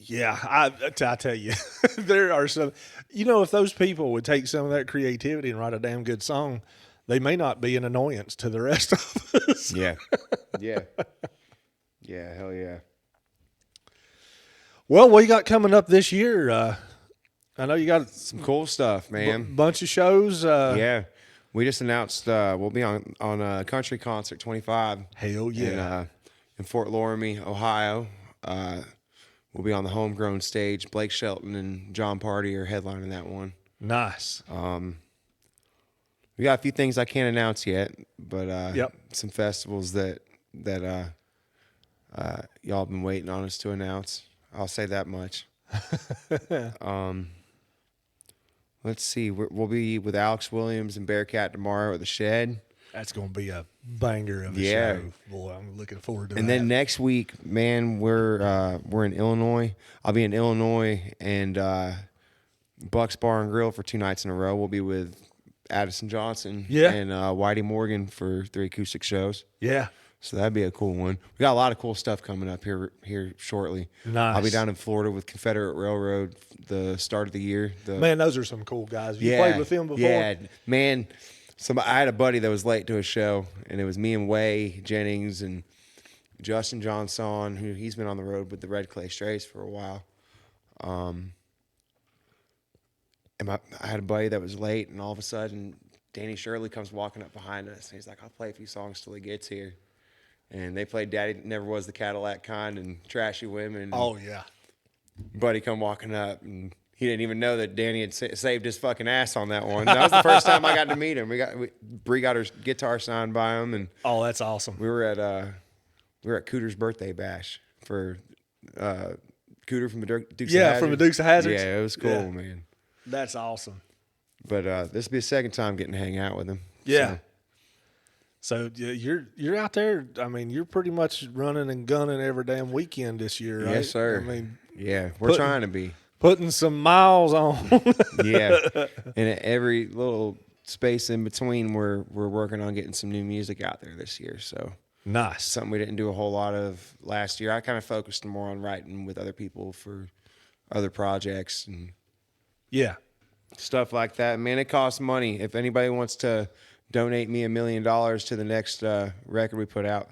Yeah, I tell you, there are some, if those people would take some of that creativity and write a damn good song, they may not be an annoyance to the rest of us. Yeah. Yeah. Yeah, hell yeah. Well, what you got coming up this year? I know you got Some cool stuff, man. Bunch of shows. Yeah. We just announced we'll be on a country concert 25. Hell yeah. In Fort Loramie, Ohio. We'll be on the homegrown stage. Blake Shelton and John Party are headlining that one. Nice. We got a few things I can't announce yet, but Yep. some festivals that y'all been waiting on us to announce. I'll say that much. Let's see. We'll be with Alex Williams and Bearcat tomorrow at the Shed. That's going to be a banger of a Yeah. show. Boy, I'm looking forward to that. And then next week, man, we're in Illinois. I'll be in Illinois and Buck's Bar and Grill for 2 nights in a row. We'll be with Addison Johnson and Whitey Morgan for 3 acoustic shows. Yeah. So that'd be a cool one. We got a lot of cool stuff coming up here shortly. Nice. I'll be down in Florida with Confederate Railroad the start of the year. Man, those are some cool guys. You played with them before? Yeah, man. I had a buddy that was late to a show, and it was me and Way Jennings and Justin Johnson, who he's been on the road with the Red Clay Strays for a while. And I had a buddy that was late, and all of a sudden, Danny Shirley comes walking up behind us, and he's like, "I'll play a few songs till he gets here." And they played Daddy Never Was the Cadillac Kind and Trashy Women. Oh, yeah. Buddy come walking up, and he didn't even know that Danny had saved his fucking ass on that one. That was the first time I got to meet him. Bree got her guitar signed by him, and oh, that's awesome. we were at Cooter's birthday bash for Cooter from the Dukes of Hazzard. Yeah, from the Dukes of Hazzard. Yeah, it was cool, Yeah. man. That's awesome. But this will be the second time getting to hang out with him. Yeah. So you're out there. I mean, you're pretty much running and gunning every damn weekend this year, right? Yes, sir. I mean, yeah, we're trying to be. Putting some miles on. Yeah, and at every little space in between, we're working on getting some new music out there this year. So nice. Something we didn't do a whole lot of last year. I kind of focused more on writing with other people for other projects and stuff like that. Man, it costs money. If anybody wants to donate me $1 million to the next record we put out.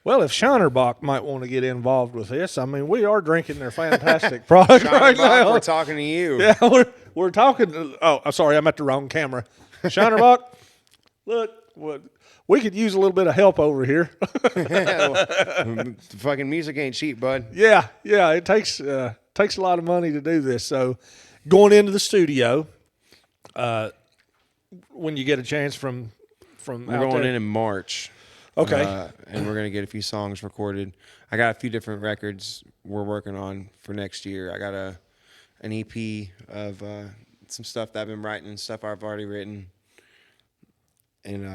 Well, if Shinerbach might want to get involved with this, I mean, we are drinking their fantastic product right now. We're talking to you. Yeah, we're talking. Oh, I'm sorry, I'm at the wrong camera. Shinerbach, look, we could use a little bit of help over here. Fucking music ain't cheap, bud. Yeah, it takes a lot of money to do this. So, going into the studio, when you get a chance from we're going in March. Okay. And we're going to get a few songs recorded. I got a few different records we're working on for next year. I got an EP of some stuff that I've been writing and stuff I've already written. And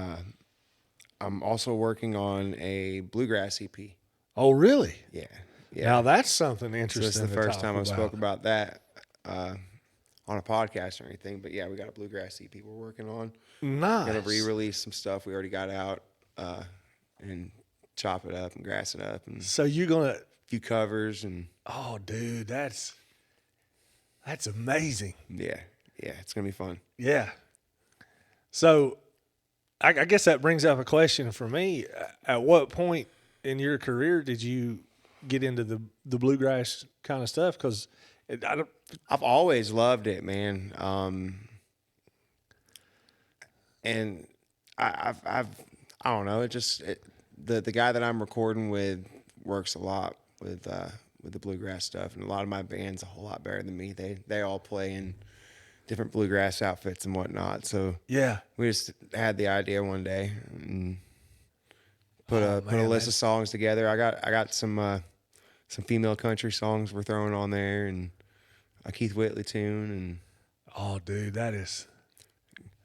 I'm also working on a bluegrass EP. Oh, really? Yeah. Now that's something interesting. So this is the first time I spoke about that. on a podcast or anything. But yeah, we got a bluegrass EP we're working on. Nice. Gonna re-release some stuff we already got out, and chop it up and grass it up, and So you're gonna a few covers, and oh dude, that's amazing. yeah, it's gonna be fun. Yeah. So I guess that brings up a question for me. At what point in your career did you get into the bluegrass kind of stuff? Because I've always loved it, man. And I don't know. The guy that I'm recording with works a lot with the bluegrass stuff, and a lot of my band's a whole lot better than me. They all play in different bluegrass outfits and whatnot. So yeah, we just had the idea one day and put a list of songs together. I got some female country songs we're throwing on there, and a Keith Whitley tune, and oh dude, that is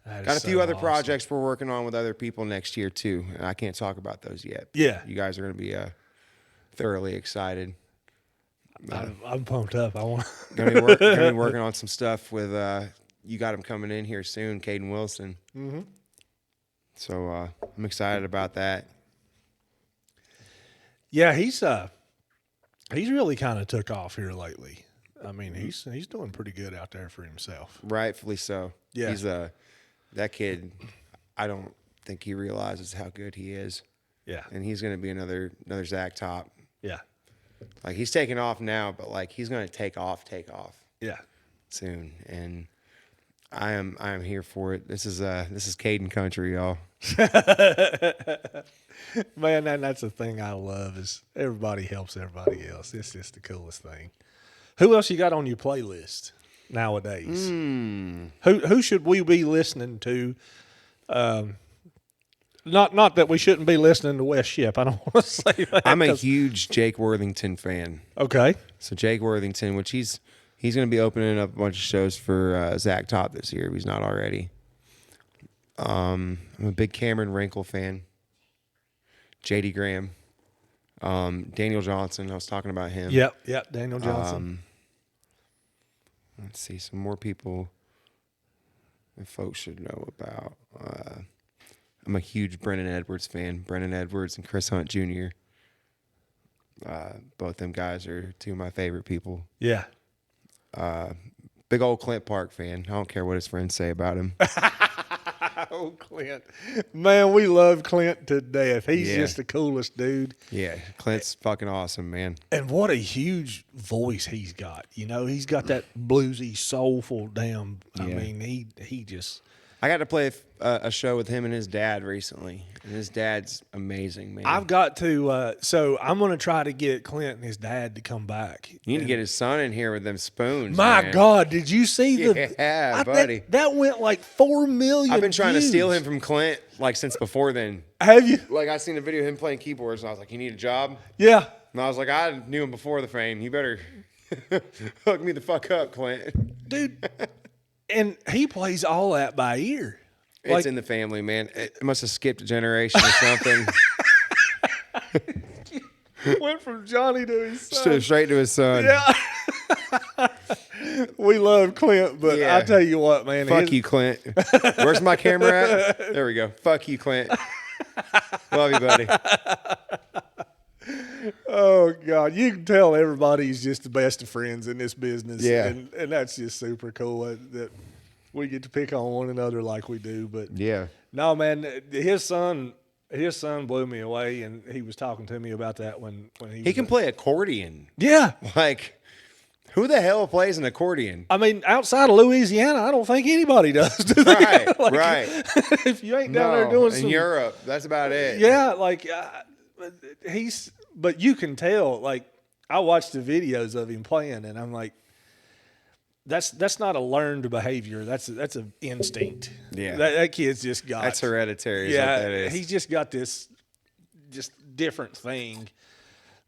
got a few so other awesome. projects we're working on with other people next year too, and I can't talk about those yet. Yeah. You guys are going to be thoroughly excited. I'm pumped up. I want Going to be working on some stuff with you got him coming in here soon, Caden Wilson. Mm-hmm. So I'm excited about that. Yeah, he's really kind of took off here lately. I mean, he's doing pretty good out there for himself. Rightfully so. Yeah. He's that kid. I don't think he realizes how good he is. Yeah. And he's going to be another Zach Top. Yeah. Like, he's taking off now, but like he's going to take off Yeah. soon. And I am here for it. This is Caden country, y'all. Man, that's the thing I love is everybody helps everybody else. It's just the coolest thing. Who else you got on your playlist nowadays? Who should we be listening to? Not that we shouldn't be listening to Wes Shipp. I don't want to say that. I'm a huge Jake Worthington fan. Okay. So Jake Worthington, which he's going to be opening up a bunch of shows for Zach Top this year if he's not already. I'm a big Cameron Wrinkle fan. JD Graham. Daniel Johnson, I was talking about him. Yep, Daniel Johnson. Let's see, some more people that folks should know about. I'm a huge Brennan Edwards fan. Brennan Edwards and Chris Hunt Jr. Both them guys are two of my favorite people. Yeah. Big old Clint Park fan. I don't care what his friends say about him. Oh, Clint. Man, we love Clint to death. He's Yeah. just the coolest dude. Yeah, Clint's fucking awesome, man. And what a huge voice he's got. You know, he's got that bluesy, soulful damn. I mean, he just. I got to play a show with him and his dad recently, and his dad's amazing, man. I've got to. So I'm going to try to get Clint and his dad to come back. You need to get his son in here with them spoons. My man. God, did you see the? Yeah, buddy. That went like 4 million. I've been trying to steal views. him from Clint like since before then. Have you? Like, I seen a video of him playing keyboards, and I was like, "You need a job?" Yeah. And I was like, "I knew him before the fame. You better hook me the fuck up, Clint." Dude. And he plays all that by ear. It's in the family, man. It must have skipped a generation or something. Went from Johnny to his son. Straight to his son. Yeah. We love Clint, but Yeah. I tell you what, man. Fuck you, Clint. Where's my camera at? There we go. Fuck you, Clint. Love you, buddy. Oh, God. You can tell everybody's just the best of friends in this business. Yeah. And that's just super cool that we get to pick on one another like we do. But Yeah. no, man, his son blew me away, and he was talking to me about that when He can play accordion. Yeah. Like, who the hell plays an accordion? I mean, outside of Louisiana, I don't think anybody does. Do they? Right, Like, right. If you ain't down there doing in some Europe, that's about it. yeah, like but you can tell. Like, I watched the videos of him playing, and I'm like, that's not a learned behavior. That's an instinct. Yeah. that kid's just got. That's hereditary. Is Yeah, what that is. he's just got this just different thing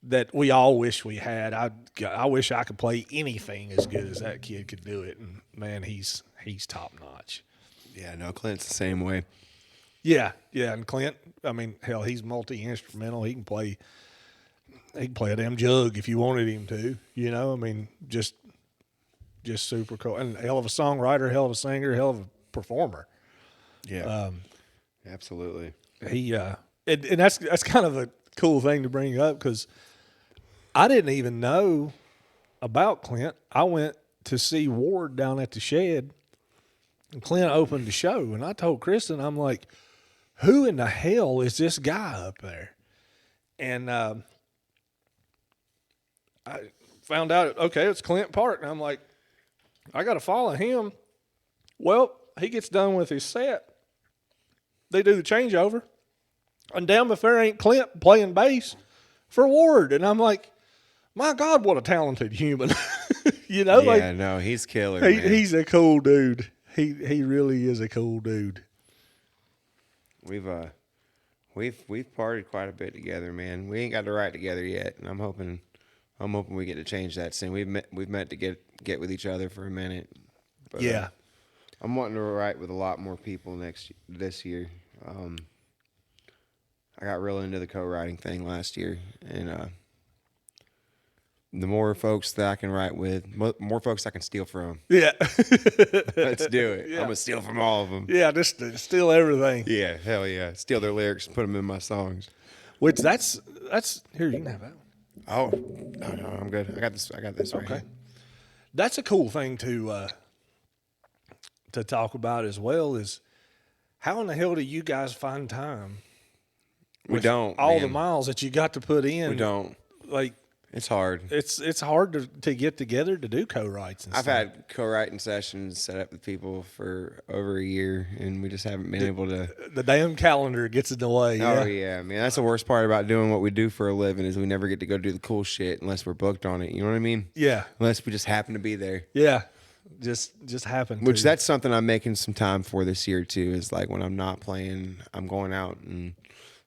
that we all wish we had. I wish I could play anything as good as that kid could do it. And man, he's top notch. Yeah, no, Clint's the same way. Yeah, and Clint, I mean, hell, he's multi-instrumental. He can play a damn jug if you wanted him to. You know, I mean, just just super cool. And hell of a songwriter, hell of a singer, hell of a performer. Yeah. Absolutely. He and that's kind of a cool thing to bring up because I didn't even know about Clint. I went to see Ward down at the Shed, and Clint opened the show, and I told Kristen, I'm like, who in the hell is this guy up there? And I found out, okay, it's Clint Park, and I'm like, I got to follow him. Well, he gets done with his set. They do the changeover, and damn if there ain't Clint playing bass for Ward. And I'm like, my God, what a talented human. You know, yeah, no, he's killer, man. He's a cool dude. He really is a cool dude. We've partied quite a bit together, man. We ain't got to write together yet, and I'm hoping we get to change that soon. We've met to get with each other for a minute. But, yeah. I'm wanting to write with a lot more people this year. I got real into the co-writing thing last year, and the more folks that I can write with, more folks I can steal from. Yeah. Let's do it. Yeah. I'm gonna steal from all of them. Yeah, just steal everything. Yeah, hell yeah. Steal their lyrics and put them in my songs. Which that's here, you can have that. Oh, no, I'm good. I got this right Okay. here. That's a cool thing to talk about as well is how in the hell do you guys find time? We don't. All the miles that you got to put in. We don't. Like, It's hard. It's hard to get together to do co-writes and I've stuff. had co-writing sessions set up with people for over a year, and we just haven't been able to. The damn calendar gets in the way. Oh yeah, man. That's the worst part about doing what we do for a living is we never get to go do the cool shit unless we're booked on it. You know what I mean? Yeah. Unless we just happen to be there. Yeah. Just happen. Which that's something I'm making some time for this year too. Is like when I'm not playing, I'm going out and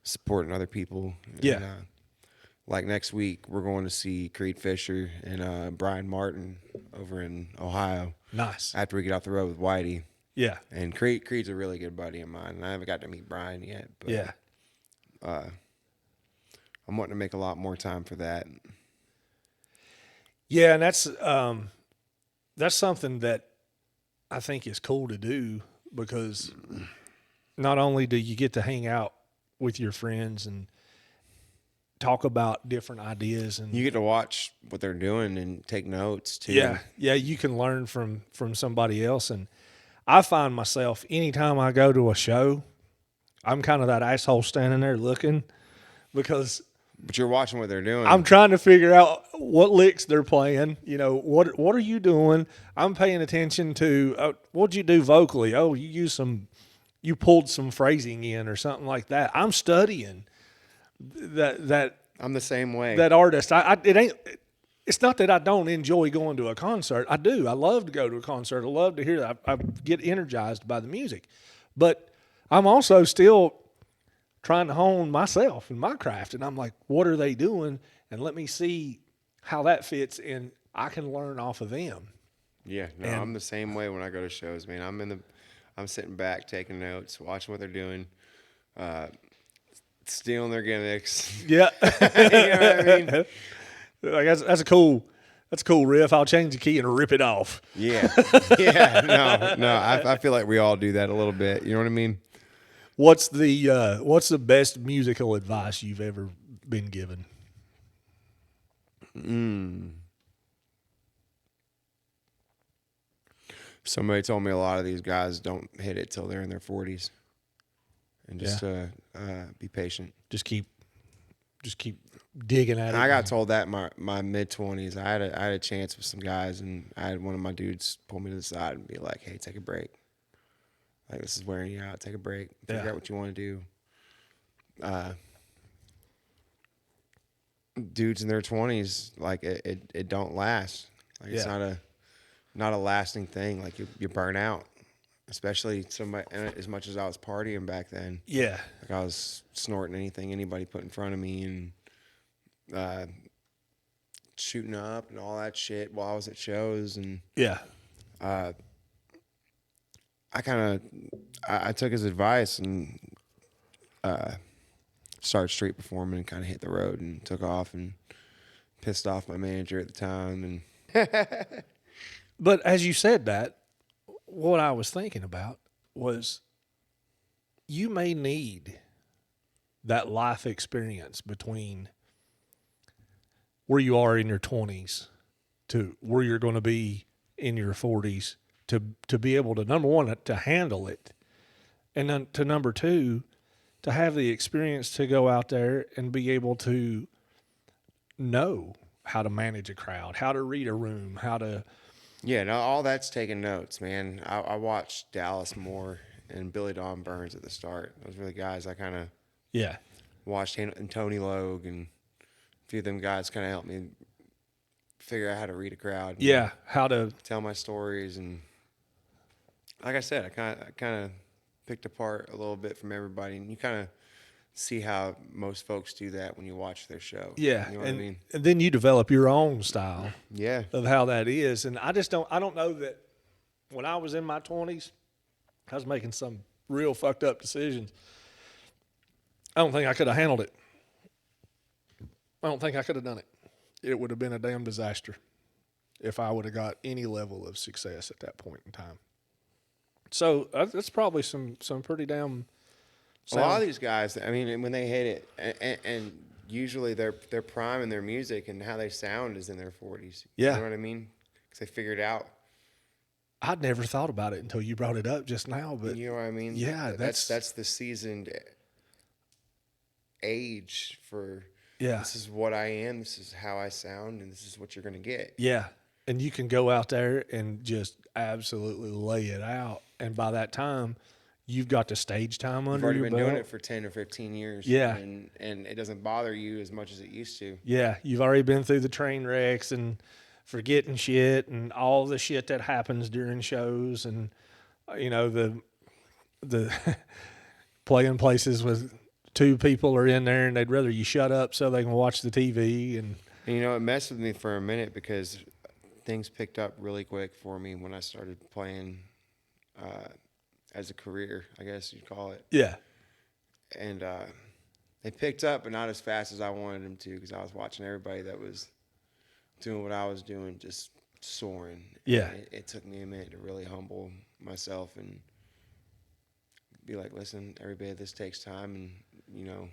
supporting other people. Yeah. And, like next week, we're going to see Creed Fisher and Brian Martin over in Ohio. Nice. After we get off the road with Whitey. Yeah. And Creed's a really good buddy of mine. And I haven't got to meet Brian yet. But, Yeah. I'm wanting to make a lot more time for that. Yeah, and that's something that I think is cool to do because not only do you get to hang out with your friends and talk about different ideas, and You get to watch what they're doing and take notes too. yeah, you can learn from somebody else. And I find myself anytime I go to a show, I'm kind of that asshole standing there looking because But you're watching what they're doing. I'm trying to figure out what licks they're playing. You know, what are you doing? I'm paying attention to what'd you do vocally? Oh, you pulled some phrasing in or something like that. I'm studying that I'm the same way. that artist. It's not that I don't enjoy going to a concert. I do. I love to go to a concert. I love to hear that. I get energized by the music. But I'm also still trying to hone myself and my craft. And I'm like, what are they doing? And let me see how that fits and I can learn off of them. Yeah, no, I'm the same way when I go to shows, man. I'm sitting back, taking notes, watching what they're doing, stealing their gimmicks. Yeah. You know what I mean? Like that's a cool riff. I'll change the key and rip it off. Yeah. No. I feel like we all do that a little bit. You know what I mean? What's the best musical advice you've ever been given? Somebody told me a lot of these guys don't hit it till they're in their 40s, and just be patient. Just keep digging at it. And I got told that in my mid 20s. I had a chance with some guys, and I had one of my dudes pull me to the side and be like, "Hey, take a break. Like, this is wearing you out. Take a break. Figure out what you want to do." Dudes in their 20s, like it don't last. Like it's not a lasting thing. Like you burn out, especially somebody. And as much as I was partying back then, Yeah. like I was snorting anything anybody put in front of me and shooting up and all that shit while I was at shows. And Yeah. I took his advice and started street performing and kind of hit the road and took off and pissed off my manager at the time. And But as you said that, what I was thinking about was you may need that life experience between where you are in your 20s to where you're going to be in your 40s to be able to, number one, to handle it, and then to number two, to have the experience to go out there and be able to know how to manage a crowd, how to read a room, how to... Yeah, no, all that's taking notes, man. I watched Dallas Moore and Billy Don Burns at the start. Those were the guys I kind of watched, and Tony Logue, and a few of them guys kind of helped me figure out how to read a crowd. Yeah, how to tell my stories, and like I said, I kind of picked apart a little bit from everybody, and you kind of see how most folks do that when you watch their show. Yeah, you know what I mean? And then you develop your own style. Yeah, of how that is, and I don't know that when I was in my 20s, I was making some real fucked up decisions. I don't think I could have handled it. I don't think I could have done it. It would have been a damn disaster if I would have got any level of success at that point in time. So that's probably some pretty damn. A lot of these guys, I mean, when they hit it, and usually their prime in their music and how they sound is in their 40s. Yeah. You know what I mean? Because they figured out. I'd never thought about it until you brought it up just now. But you know what I mean? Yeah, that's the seasoned age for. Yeah. This is what I am. This is how I sound, and this is what you're gonna get. Yeah, and you can go out there and just absolutely lay it out, and by that time, you've got the stage time under your belt. You've already been doing it for 10 or 15 years. Yeah. And it doesn't bother you as much as it used to. Yeah, you've already been through the train wrecks and forgetting shit and all the shit that happens during shows, and you know the playing places with two people are in there and they'd rather you shut up so they can watch the TV. And you know, it messed with me for a minute because things picked up really quick for me when I started playing as a career, I guess you'd call it. Yeah. And they picked up, but not as fast as I wanted them to, because I was watching everybody that was doing what I was doing just soaring. Yeah. It took me a minute to really humble myself and be like, listen, everybody, this takes time, and you know,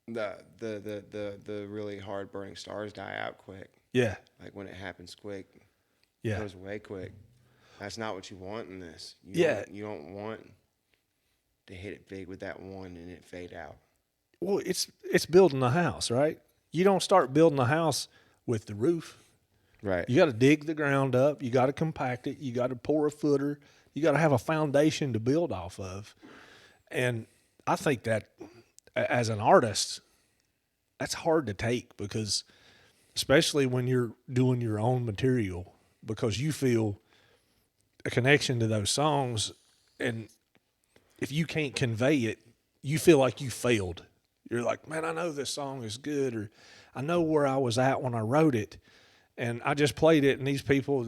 the really hard burning stars die out quick. Yeah. Like when it happens quick, Yeah. it goes way quick. That's not what you want in this. You don't want to hit it big with that one and it fade out. Well, it's building a house, right? You don't start building a house with the roof. Right. You got to dig the ground up. You got to compact it. You got to pour a footer. You got to have a foundation to build off of. And I think that as an artist, that's hard to take, because especially when you're doing your own material, because you feel a connection to those songs, and if you can't convey it, you feel like you failed. You're like, man, I know this song is good, or I know where I was at when I wrote it, and I just played it, and these people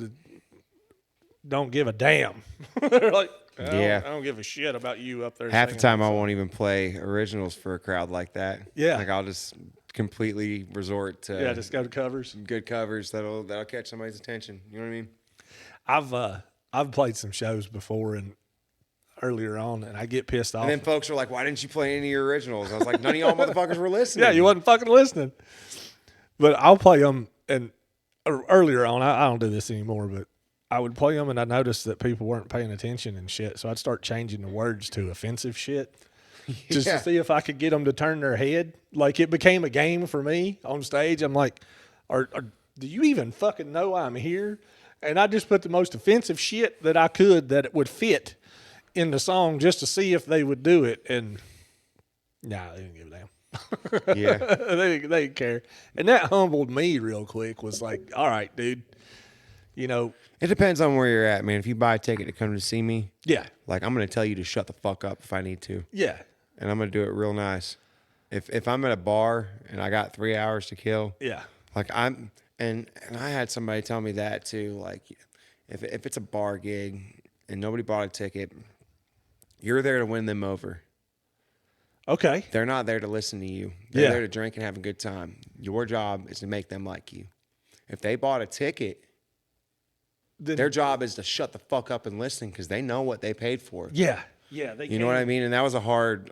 don't give a damn. They're like, I don't give a shit about you up there. Half the time I won't even play originals for a crowd like that. Yeah. Like I'll just completely resort to just go to covers. Good covers that'll catch somebody's attention. You know what I mean? I've played some shows before and earlier on, and I get pissed off. And then folks are like, "Why didn't you play any of your originals?" I was like, "None of y'all motherfuckers were listening." Yeah, you wasn't fucking listening. But I'll play them, and earlier on, I don't do this anymore, but I would play them, and I noticed that people weren't paying attention and shit, so I'd start changing the words to offensive shit just to see if I could get them to turn their head. Like, it became a game for me on stage. I'm like, do you even fucking know I'm here? And I just put the most offensive shit that I could that it would fit in the song just to see if they would do it. And nah, they didn't give a damn. Yeah. they didn't care. And that humbled me real quick. Was like, all right, dude, you know. It depends on where you're at, man. If you buy a ticket to come to see me, Yeah. like I'm going to tell you to shut the fuck up if I need to. Yeah. And I'm going to do it real nice. If I'm at a bar and I got 3 hours to kill, Yeah. like and I had somebody tell me that too. Like, if it's a bar gig and nobody bought a ticket, you're there to win them over. Okay. They're not there to listen to you. They're there to drink and have a good time. Your job is to make them like you. if they bought a ticket, their job is to shut the fuck up and listen because they know what they paid for. Yeah. You know what I mean? And that was a hard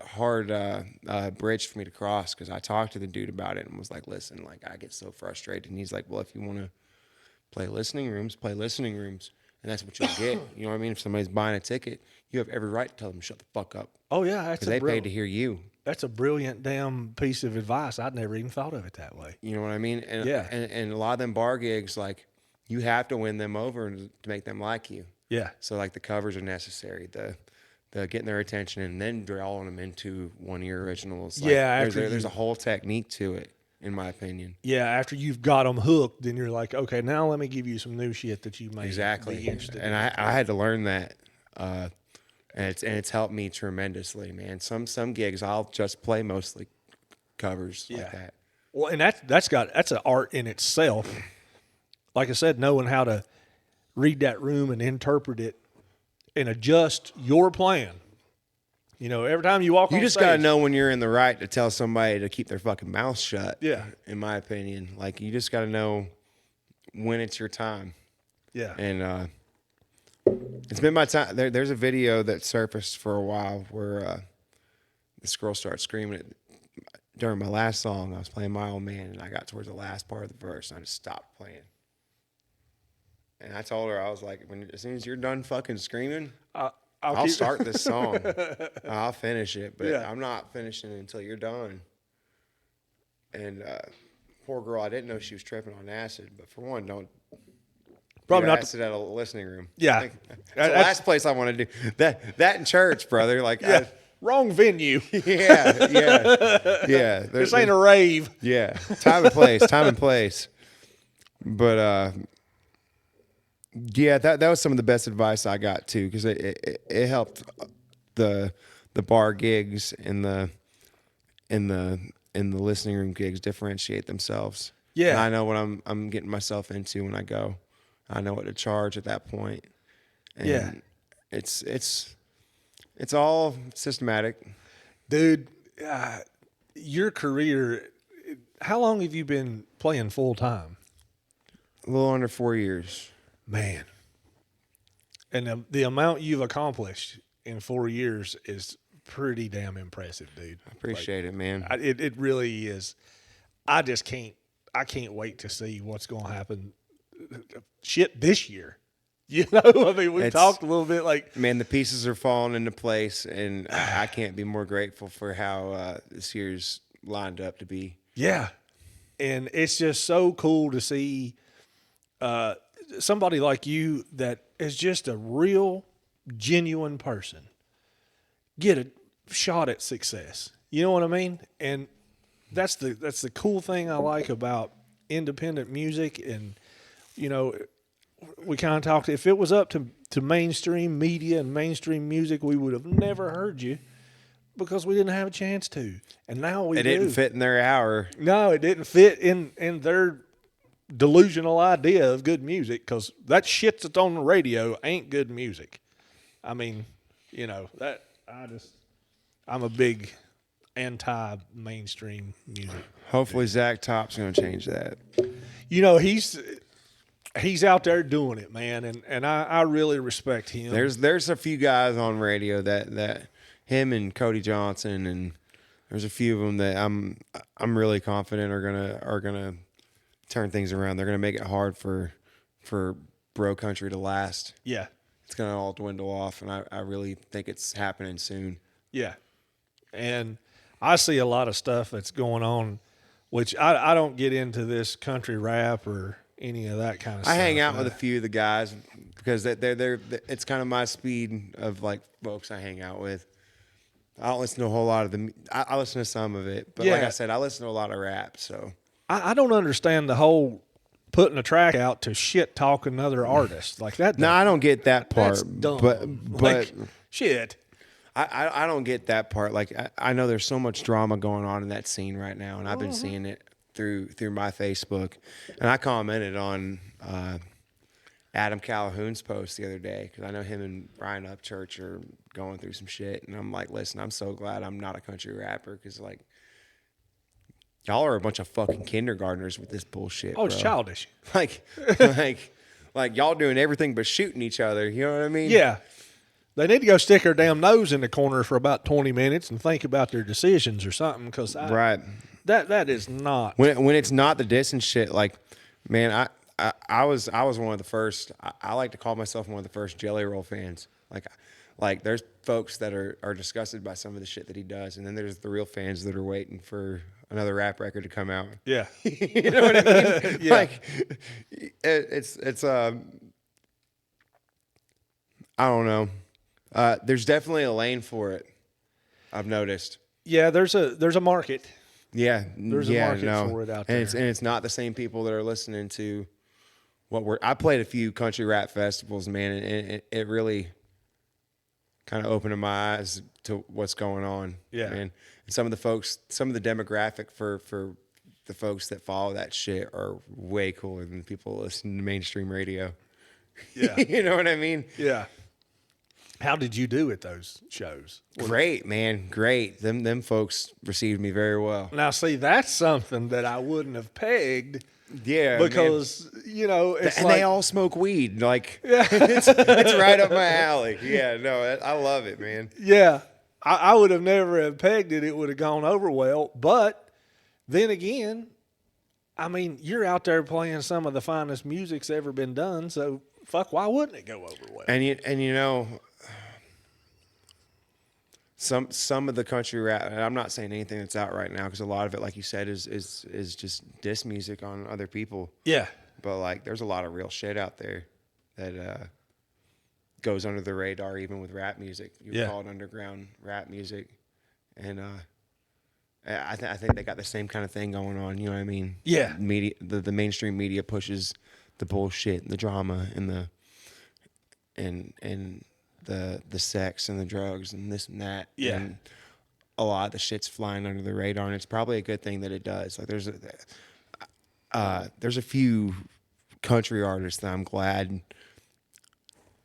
bridge for me to cross because I talked to the dude about it and was like, listen, like I get so frustrated. And he's like, well, if you want to play listening rooms. And that's what you'll get. You know what I mean? If somebody's buying a ticket, you have every right to tell them to shut the fuck up. Oh, yeah. Because they paid to hear you. That's a brilliant damn piece of advice. I'd never even thought of it that way. You know what I mean? And, yeah. And a lot of them bar gigs, like, you have to win them over to make them like you. Yeah. So, like, the covers are necessary. The getting their attention and then drawing them into one of your originals. Like, yeah. There's a whole technique to it, in my opinion. Yeah. After you've got them hooked, then you're like, okay, now let me give you some new shit that you may exactly. be interested in. And I had to learn that. And it's helped me tremendously, man. Some gigs I'll just play mostly covers like that. Well, and that's an art in itself. Like I said, knowing how to read that room and interpret it and adjust your plan. You know, every time you walk on stage. You just got to know when you're in the right to tell somebody to keep their fucking mouth shut. Yeah. In my opinion. Like, you just got to know when it's your time. Yeah. And it's been my time. There's a video that surfaced for a while where this girl started screaming during my last song. I was playing My Old Man, and I got towards the last part of the verse, and I just stopped playing. And I told her, I was like, as soon as you're done fucking screaming, I'll start this song. I'll finish it, but I'm not finishing it until you're done. And poor girl, I didn't know she was tripping on acid, but for one, don't probably not acid at a listening room. Yeah, that's the last place I want to do that in church, brother. Like, wrong venue. Yeah. This ain't a rave. Yeah, time and place. But yeah, that was some of the best advice I got too, because it helped the bar gigs and the listening room gigs differentiate themselves. Yeah, and I know what I'm getting myself into when I go. I know what to charge at that point. And it's all systematic, dude. Your career. How long have you been playing full time? A little under 4 years. Man, and the amount you've accomplished in 4 years is pretty damn impressive, dude. I appreciate it, man. It really is. I can't wait to see what's going to happen. Shit, this year. You know, I mean, we talked a little bit like, man, the pieces are falling into place, and I can't be more grateful for how this year's lined up to be. Yeah, and it's just so cool to see somebody like you that is just a real, genuine person get a shot at success. You know what I mean? And that's the cool thing I like about independent music. And, you know, we kind of talked, if it was up to mainstream media and mainstream music, we would have never heard you because we didn't have a chance to. And now we do. It didn't fit in their hour. No, it didn't fit in their delusional idea of good music, because that shit that's on the radio ain't good music. I mean, you know, that I'm a big anti-mainstream music. Hopefully Zach Top's going to change that. You know, he's out there doing it, man, and I really respect him. There's a few guys on radio that him and Cody Johnson, and there's a few of them that I'm really confident are gonna turn things around. They're gonna make it hard for bro country to last. Yeah, it's gonna all dwindle off, and I really think it's happening soon. Yeah, and I see a lot of stuff that's going on, which I don't get into this country rap or any of that kind of stuff. I hang out with a few of the guys because they're it's kind of my speed of like folks I hang out with. I don't listen to a whole lot of them. I listen to some of it, but like I said, I listen to a lot of rap. So I don't understand the whole putting a track out to shit talk another artist like that. No, I don't get that part. That's dumb. But like, shit. I don't get that part. Like I know there's so much drama going on in that scene right now, and I've been seeing it through my Facebook, and I commented on Adam Calhoun's post the other day because I know him and Brian Upchurch are going through some shit, and I'm like, listen, I'm so glad I'm not a country rapper because like y'all are a bunch of fucking kindergartners with this bullshit. Oh, it's bro. childish. Like, like y'all doing everything but shooting each other. You know what I mean? Yeah. They need to go stick their damn nose in the corner for about 20 minutes and think about their decisions or something, because Right. that is not. When it's not the diss and shit, like, man, I was one of the first. I like to call myself one of the first Jelly Roll fans. Like there's folks that are disgusted by some of the shit that he does, and then there's the real fans that are waiting for another rap record to come out. Yeah. You know what I mean? Yeah. Like, it's I don't know. There's definitely a lane for it. I've noticed. Yeah, there's a market. Yeah, There's a market for it out there. And it's not the same people that are listening to I played a few country rap festivals, man, and it really kind of opened my eyes to what's going on. Yeah. Man. And some of the demographic for the folks that follow that shit are way cooler than people listening to mainstream radio. Yeah. You know what I mean? Yeah. How did you do at those shows? Great, man. Great. Them folks received me very well. Now, see, that's something that I wouldn't have pegged. Yeah, because you know, it's and like, they all smoke weed. Like, yeah, it's right up my alley. Yeah, no, I love it, man. Yeah, I would have never have pegged it. It would have gone over well. But then again, I mean, you're out there playing some of the finest music's ever been done. So fuck, why wouldn't it go over well? And you know, some of the country rap, and I'm not saying anything that's out right now, because a lot of it, like you said, is just diss music on other people. Yeah. But like, there's a lot of real shit out there that goes under the radar, even with rap music. You would call it underground rap music, and I think they got the same kind of thing going on. You know what I mean? Yeah. Media, the mainstream media pushes the bullshit, and the drama, and the sex and the drugs and this and that. Yeah. And a lot of the shit's flying under the radar, and it's probably a good thing that it does. Like there's a few country artists that I'm glad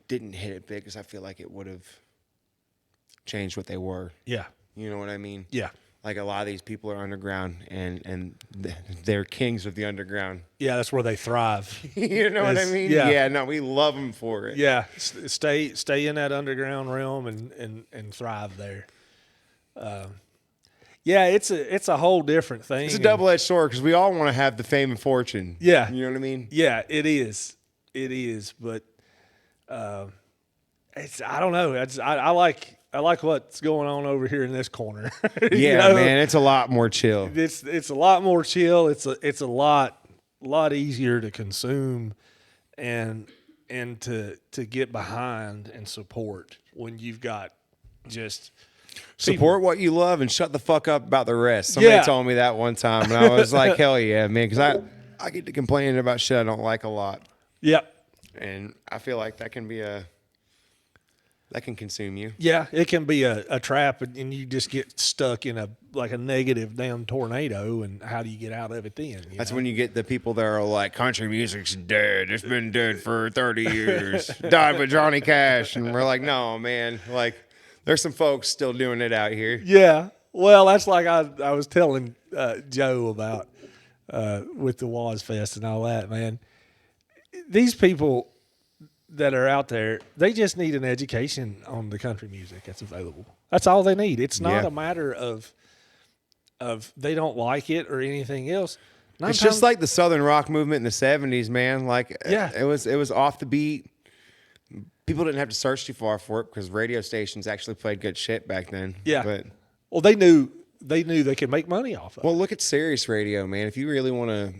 didn't hit it big, because I feel like it would have changed what they were. Yeah. You know what I mean? Yeah. Like, a lot of these people are underground, and they're kings of the underground. Yeah, that's where they thrive. You know what I mean? Yeah. No, we love them for it. Yeah, stay in that underground realm and thrive there. Yeah, it's a whole different thing. It's a double-edged sword, because we all want to have the fame and fortune. Yeah. You know what I mean? Yeah, it is. But it's, I don't know. I like what's going on over here in this corner. Yeah, you know? man, it's a lot more chill. It's a lot more chill. It's a lot easier to consume and to get behind and support when you've got just Support what you love and shut the fuck up about the rest. Somebody Yeah. told me that one time, and I was like, hell yeah, man, because I get to complaining about shit I don't like a lot. Yep. And I feel like that can consume you. Yeah, it can be a trap, and you just get stuck in a negative damn tornado. And how do you get out of it then? That's when you get the people that are like, country music's dead. It's been dead for 30 years. Died with Johnny Cash. And we're like, no, man. Like, there's some folks still doing it out here. Yeah. Well, that's like I was telling Joe about with the Waz Fest and all that, man. These people that are out there, they just need an education on the country music that's available. That's all they need. It's not a matter of they don't like it or anything else. It's just like the Southern rock movement in the 70s, man. Like, it was off the beat. People didn't have to search too far for it, because radio stations actually played good shit back then. Yeah. But well, they knew they could make money off of it. well, look at Sirius Radio, man. If you really want to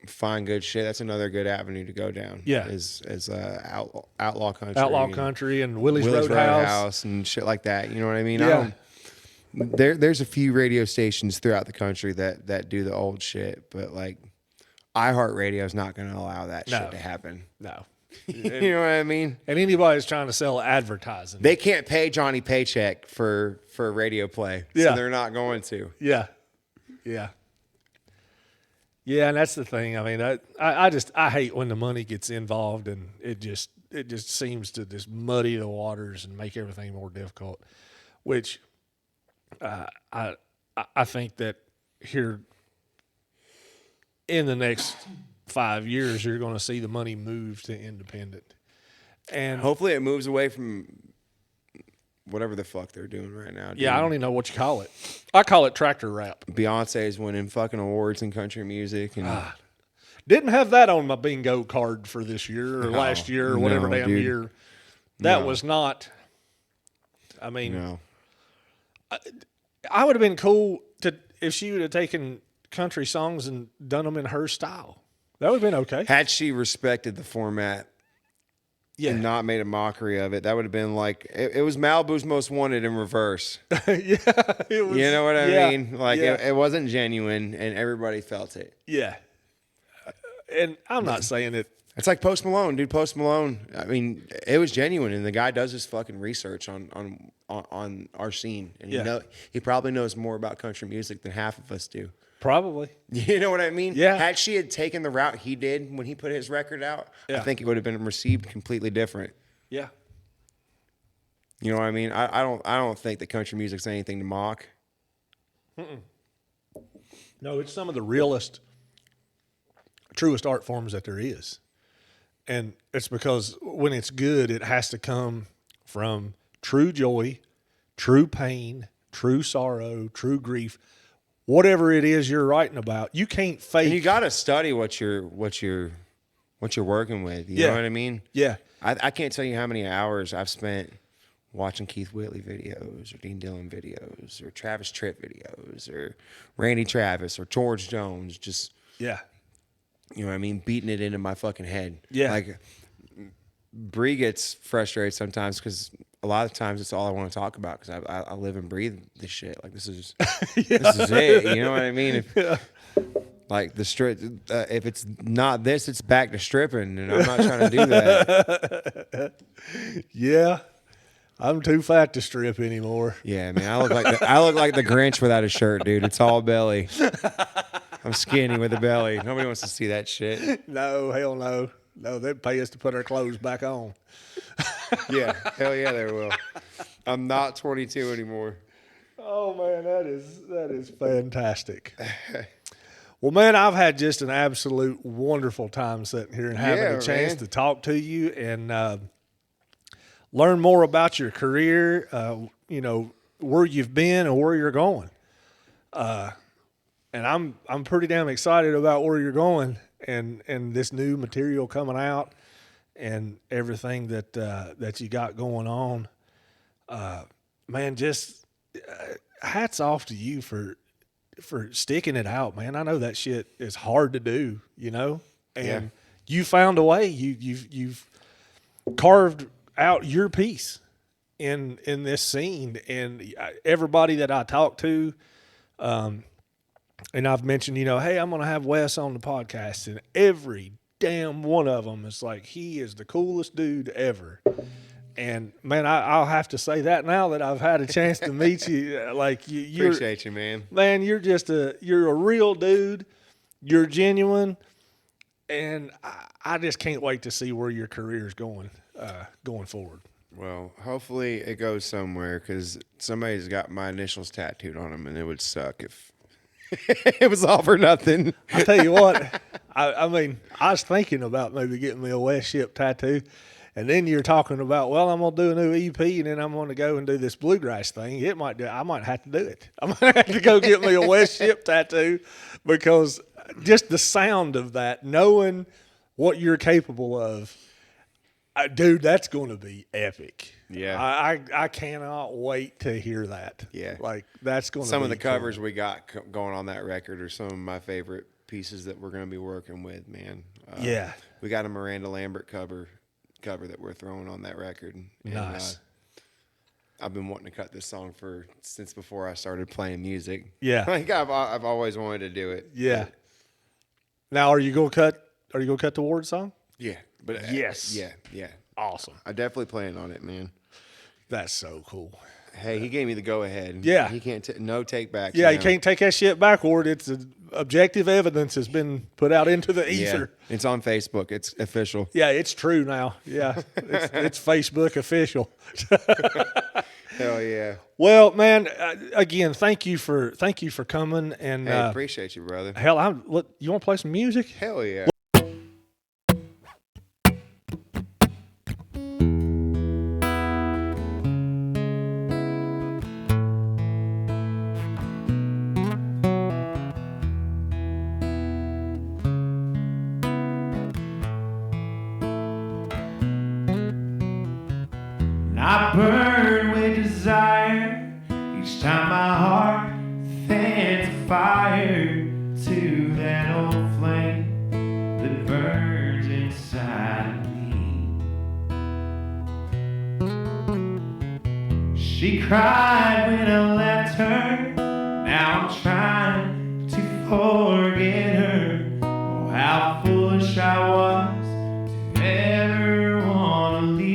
find good shit, that's another good avenue to go down. Yeah. Is outlaw country. Outlaw Country and Willie's Roadhouse Roadhouse. and shit like that. You know what I mean? Yeah. There's a few radio stations throughout the country that do the old shit, but like, iHeartRadio is not going to allow that shit to happen. No. You know what I mean? And anybody's trying to sell advertising. They can't pay Johnny Paycheck for radio play, so they're not going to. Yeah. Yeah. Yeah, and that's the thing. I mean, I hate when the money gets involved, and it just seems to just muddy the waters and make everything more difficult. Which I think that here in the next 5 years, you're going to see the money move to independent. And hopefully it moves away from whatever the fuck they're doing right now. Dude. Yeah, I don't even know what you call it. I call it tractor rap. Beyonce's winning fucking awards in country music. And didn't have that on my bingo card for this year or last year or whatever damn dude. year. That was not, I mean, I would have been cool if she would have taken country songs and done them in her style. That would have been okay. Had she respected the format and not made a mockery of it, that would have been like, it was Malibu's Most Wanted in reverse. It was. You know what I mean? Like, it wasn't genuine, and everybody felt it. Yeah. And I'm not saying it. It's like Post Malone, dude. Post Malone, I mean, it was genuine, and the guy does his fucking research on our scene, and he probably knows more about country music than half of us do. Probably. You know what I mean? Yeah. Had she had taken the route he did when he put his record out, I think it would have been received completely different. Yeah. You know what I mean? I don't think that country music's anything to mock. No, it's some of the realest, truest art forms that there is. And it's because when it's good, it has to come from true joy, true pain, true sorrow, true grief. Whatever it is you're writing about, you can't fake. And you got to study what you're working with. You know what I mean? Yeah. I can't tell you how many hours I've spent watching Keith Whitley videos or Dean Dillon videos or Travis Tritt videos or Randy Travis or George Jones. Just you know what I mean? Beating it into my fucking head. Yeah. Like Bree gets frustrated sometimes because a lot of times it's all I want to talk about because I live and breathe this shit. Like this is this is it. You know what I mean? Like the strip, if it's not this, it's back to stripping, and I'm not trying to do that. Yeah, I'm too fat to strip anymore. Yeah, man, I look like the Grinch without a shirt, dude. It's all belly. I'm skinny with a belly. Nobody wants to see that shit. No, hell no. No, they'd pay us to put our clothes back on. Yeah, hell yeah, they will. I'm not 22 anymore. Oh man, that is fantastic. Well, man, I've had just an absolute wonderful time sitting here and having a chance to talk to you and learn more about your career. You know where you've been and where you're going. And I'm pretty damn excited about where you're going and this new material coming out and everything that you got going on. Man, just hats off to you for sticking it out, man. I know that shit is hard to do, you know, and you found a way. You've carved out your piece in this scene, and everybody that I talk to, and I've mentioned, you know, hey, I'm going to have Wes on the podcast, and every damn one of them is like, he is the coolest dude ever. And man, I'll have to say that now that I've had a chance to meet you. Like you appreciate you, man. Man, you're a real dude. You're genuine, and I just can't wait to see where your career is going forward. Well, hopefully it goes somewhere because somebody's got my initials tattooed on them, and it would suck if it was all for nothing. I tell you what, I mean, I was thinking about maybe getting me a Wes Shipp tattoo. And then you're talking about, well, I'm going to do a new EP, and then I'm going to go and do this bluegrass thing. I might have to do it. I might have to go get me a Wes Shipp tattoo because just the sound of that, knowing what you're capable of, dude, that's going to be epic. Yeah. I cannot wait to hear that. Yeah. Like, that's going to be some of the cool. covers we got going on that record are some of my favorite pieces that we're going to be working with, man. Yeah. We got a Miranda Lambert cover that we're throwing on that record. And, nice. I've been wanting to cut this song since before I started playing music. Yeah. Like I've always wanted to do it. Yeah. Now, are you gonna cut the Ward song? Yeah. But yes. Yeah. Awesome. I definitely plan on it, man. That's so cool. Hey, he gave me the go ahead. Yeah. He can't no take back. Yeah, you can't take that shit backward. It's objective evidence has been put out into the ether. Yeah. It's on Facebook. It's official. Yeah, it's true now. Yeah, it's Facebook official. Hell yeah. Well, man, again, thank you for coming. And Hey, appreciate you, brother. hell, you want to play some music? Hell yeah. I burn with desire each time my heart fans a fire to that old flame that burns inside of me. She cried when I left her. Now I'm trying to forget her. Oh, how foolish I was to ever want to leave.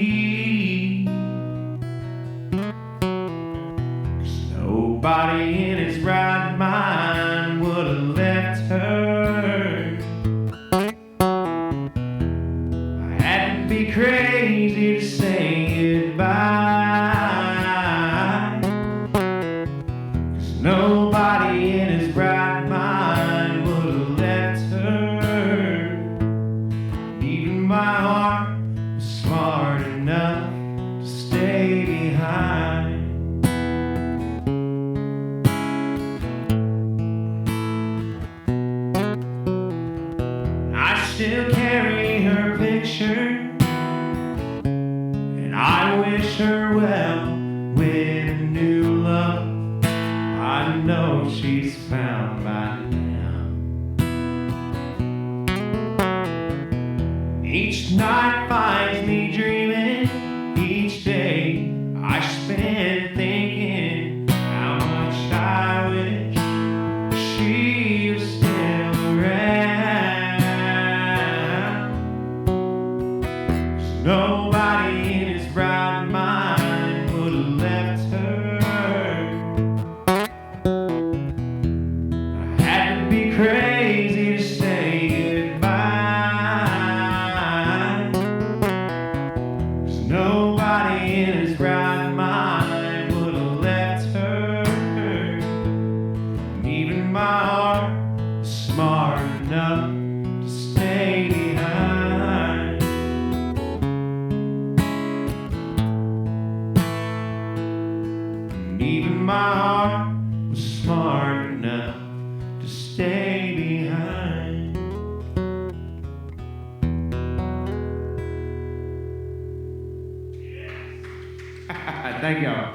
Nobody in his right mind would have left her. I had to be crazy to say goodbye. 'Cause nobody in his right mind would have left her. Even my heart was smart enough to stay behind. Still carry her picture, and I wish her well with a new love I know she's found by now. Each night finds me dreaming, each day I spend thinking how much I wish she was still around. Nobody in his right mind would have left her. I had to be crazy to say goodbye. 'Cause nobody in his right mind would have left her. And even my heart was smart enough to stay behind. Even my heart was smart enough to stay behind. Thank y'all.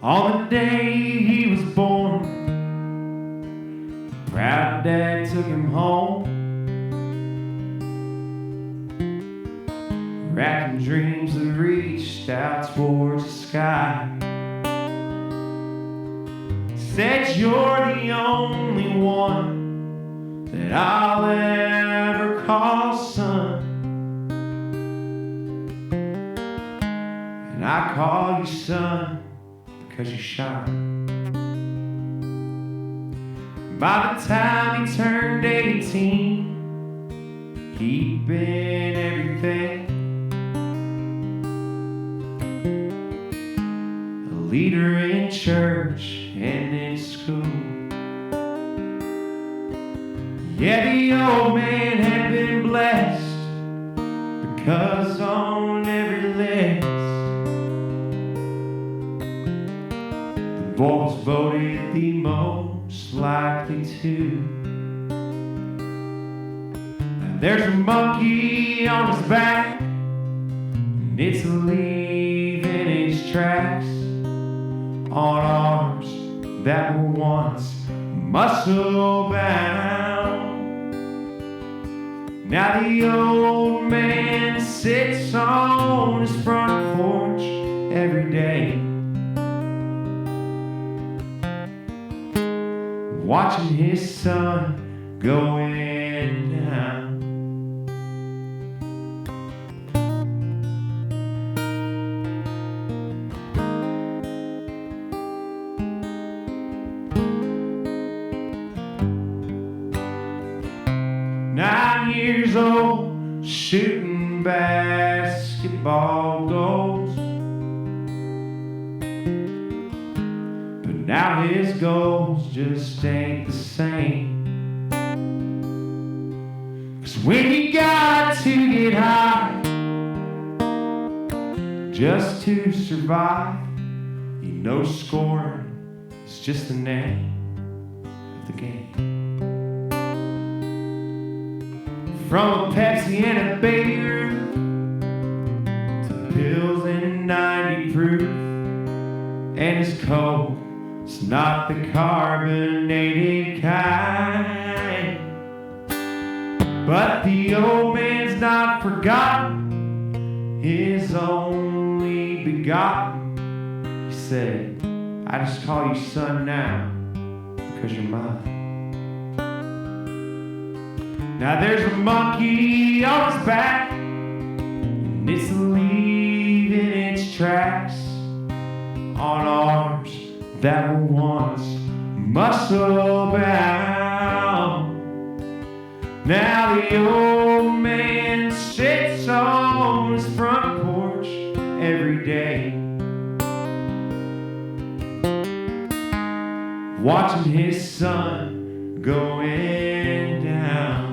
On the day he was born, proud dad took him home, wrapped in dreams that reached out towards the sky. Said you're the only one that I'll ever call son, and I call you son because you shine. By the time he turned 18, he'd been everything. A leader in church and in school. Yeah, the old man had been blessed because on every list boy was voted the most likely to. Now there's a monkey on his back, and it's leaving its tracks on arms that were once muscle bound. Now the old man sits on his front porch every day, watching his son going down. Years old, shooting basketball goals, but now his goals just ain't the same. 'Cause when you got to get high just to survive, you know scoring is just the name of the game. From a Pepsi and a baby Ruth to pills and 90 proof, and it's cold, it's not the carbonated kind. But the old man's not forgotten his only begotten. He said, I just call you son now because you're mine. Now there's a monkey on his back, and it's leaving its tracks on arms that were once muscle bound. Now the old man sits on his front porch every day, watching his son going down.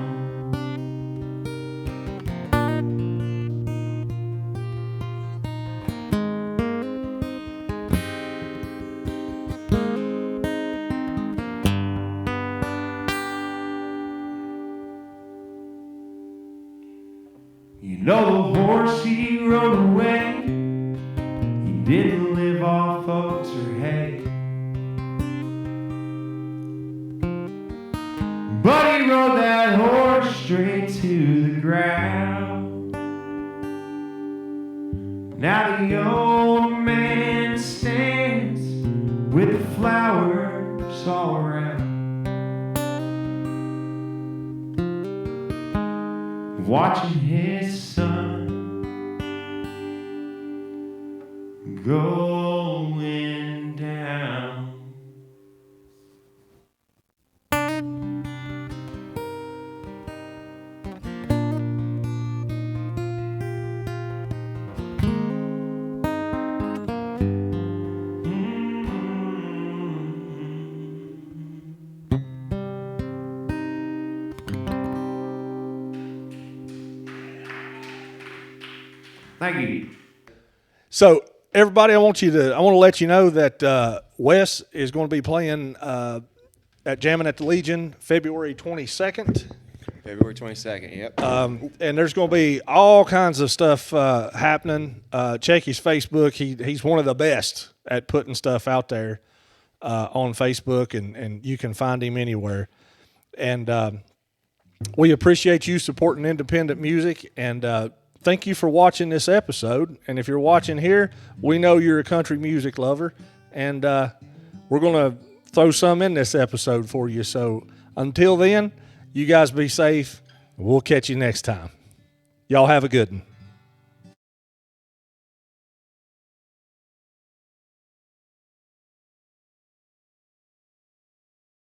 You know the horse he rode away, he didn't live off oats or hay, but he rode that horse straight to the ground. Now the old man stands with the flowers all around, watching his son going down. Thank you. So everybody, I want to let you know that Wes is going to be playing at Jammin' at the Legion February 22nd. February 22nd, yep. And there's going to be all kinds of stuff happening. Check his Facebook. He's one of the best at putting stuff out there on Facebook, and you can find him anywhere. And we appreciate you supporting independent music, and thank you for watching this episode. And if you're watching here, we know you're a country music lover, and we're going to throw some in this episode for you. So until then, you guys be safe. We'll catch you next time. Y'all have a good one.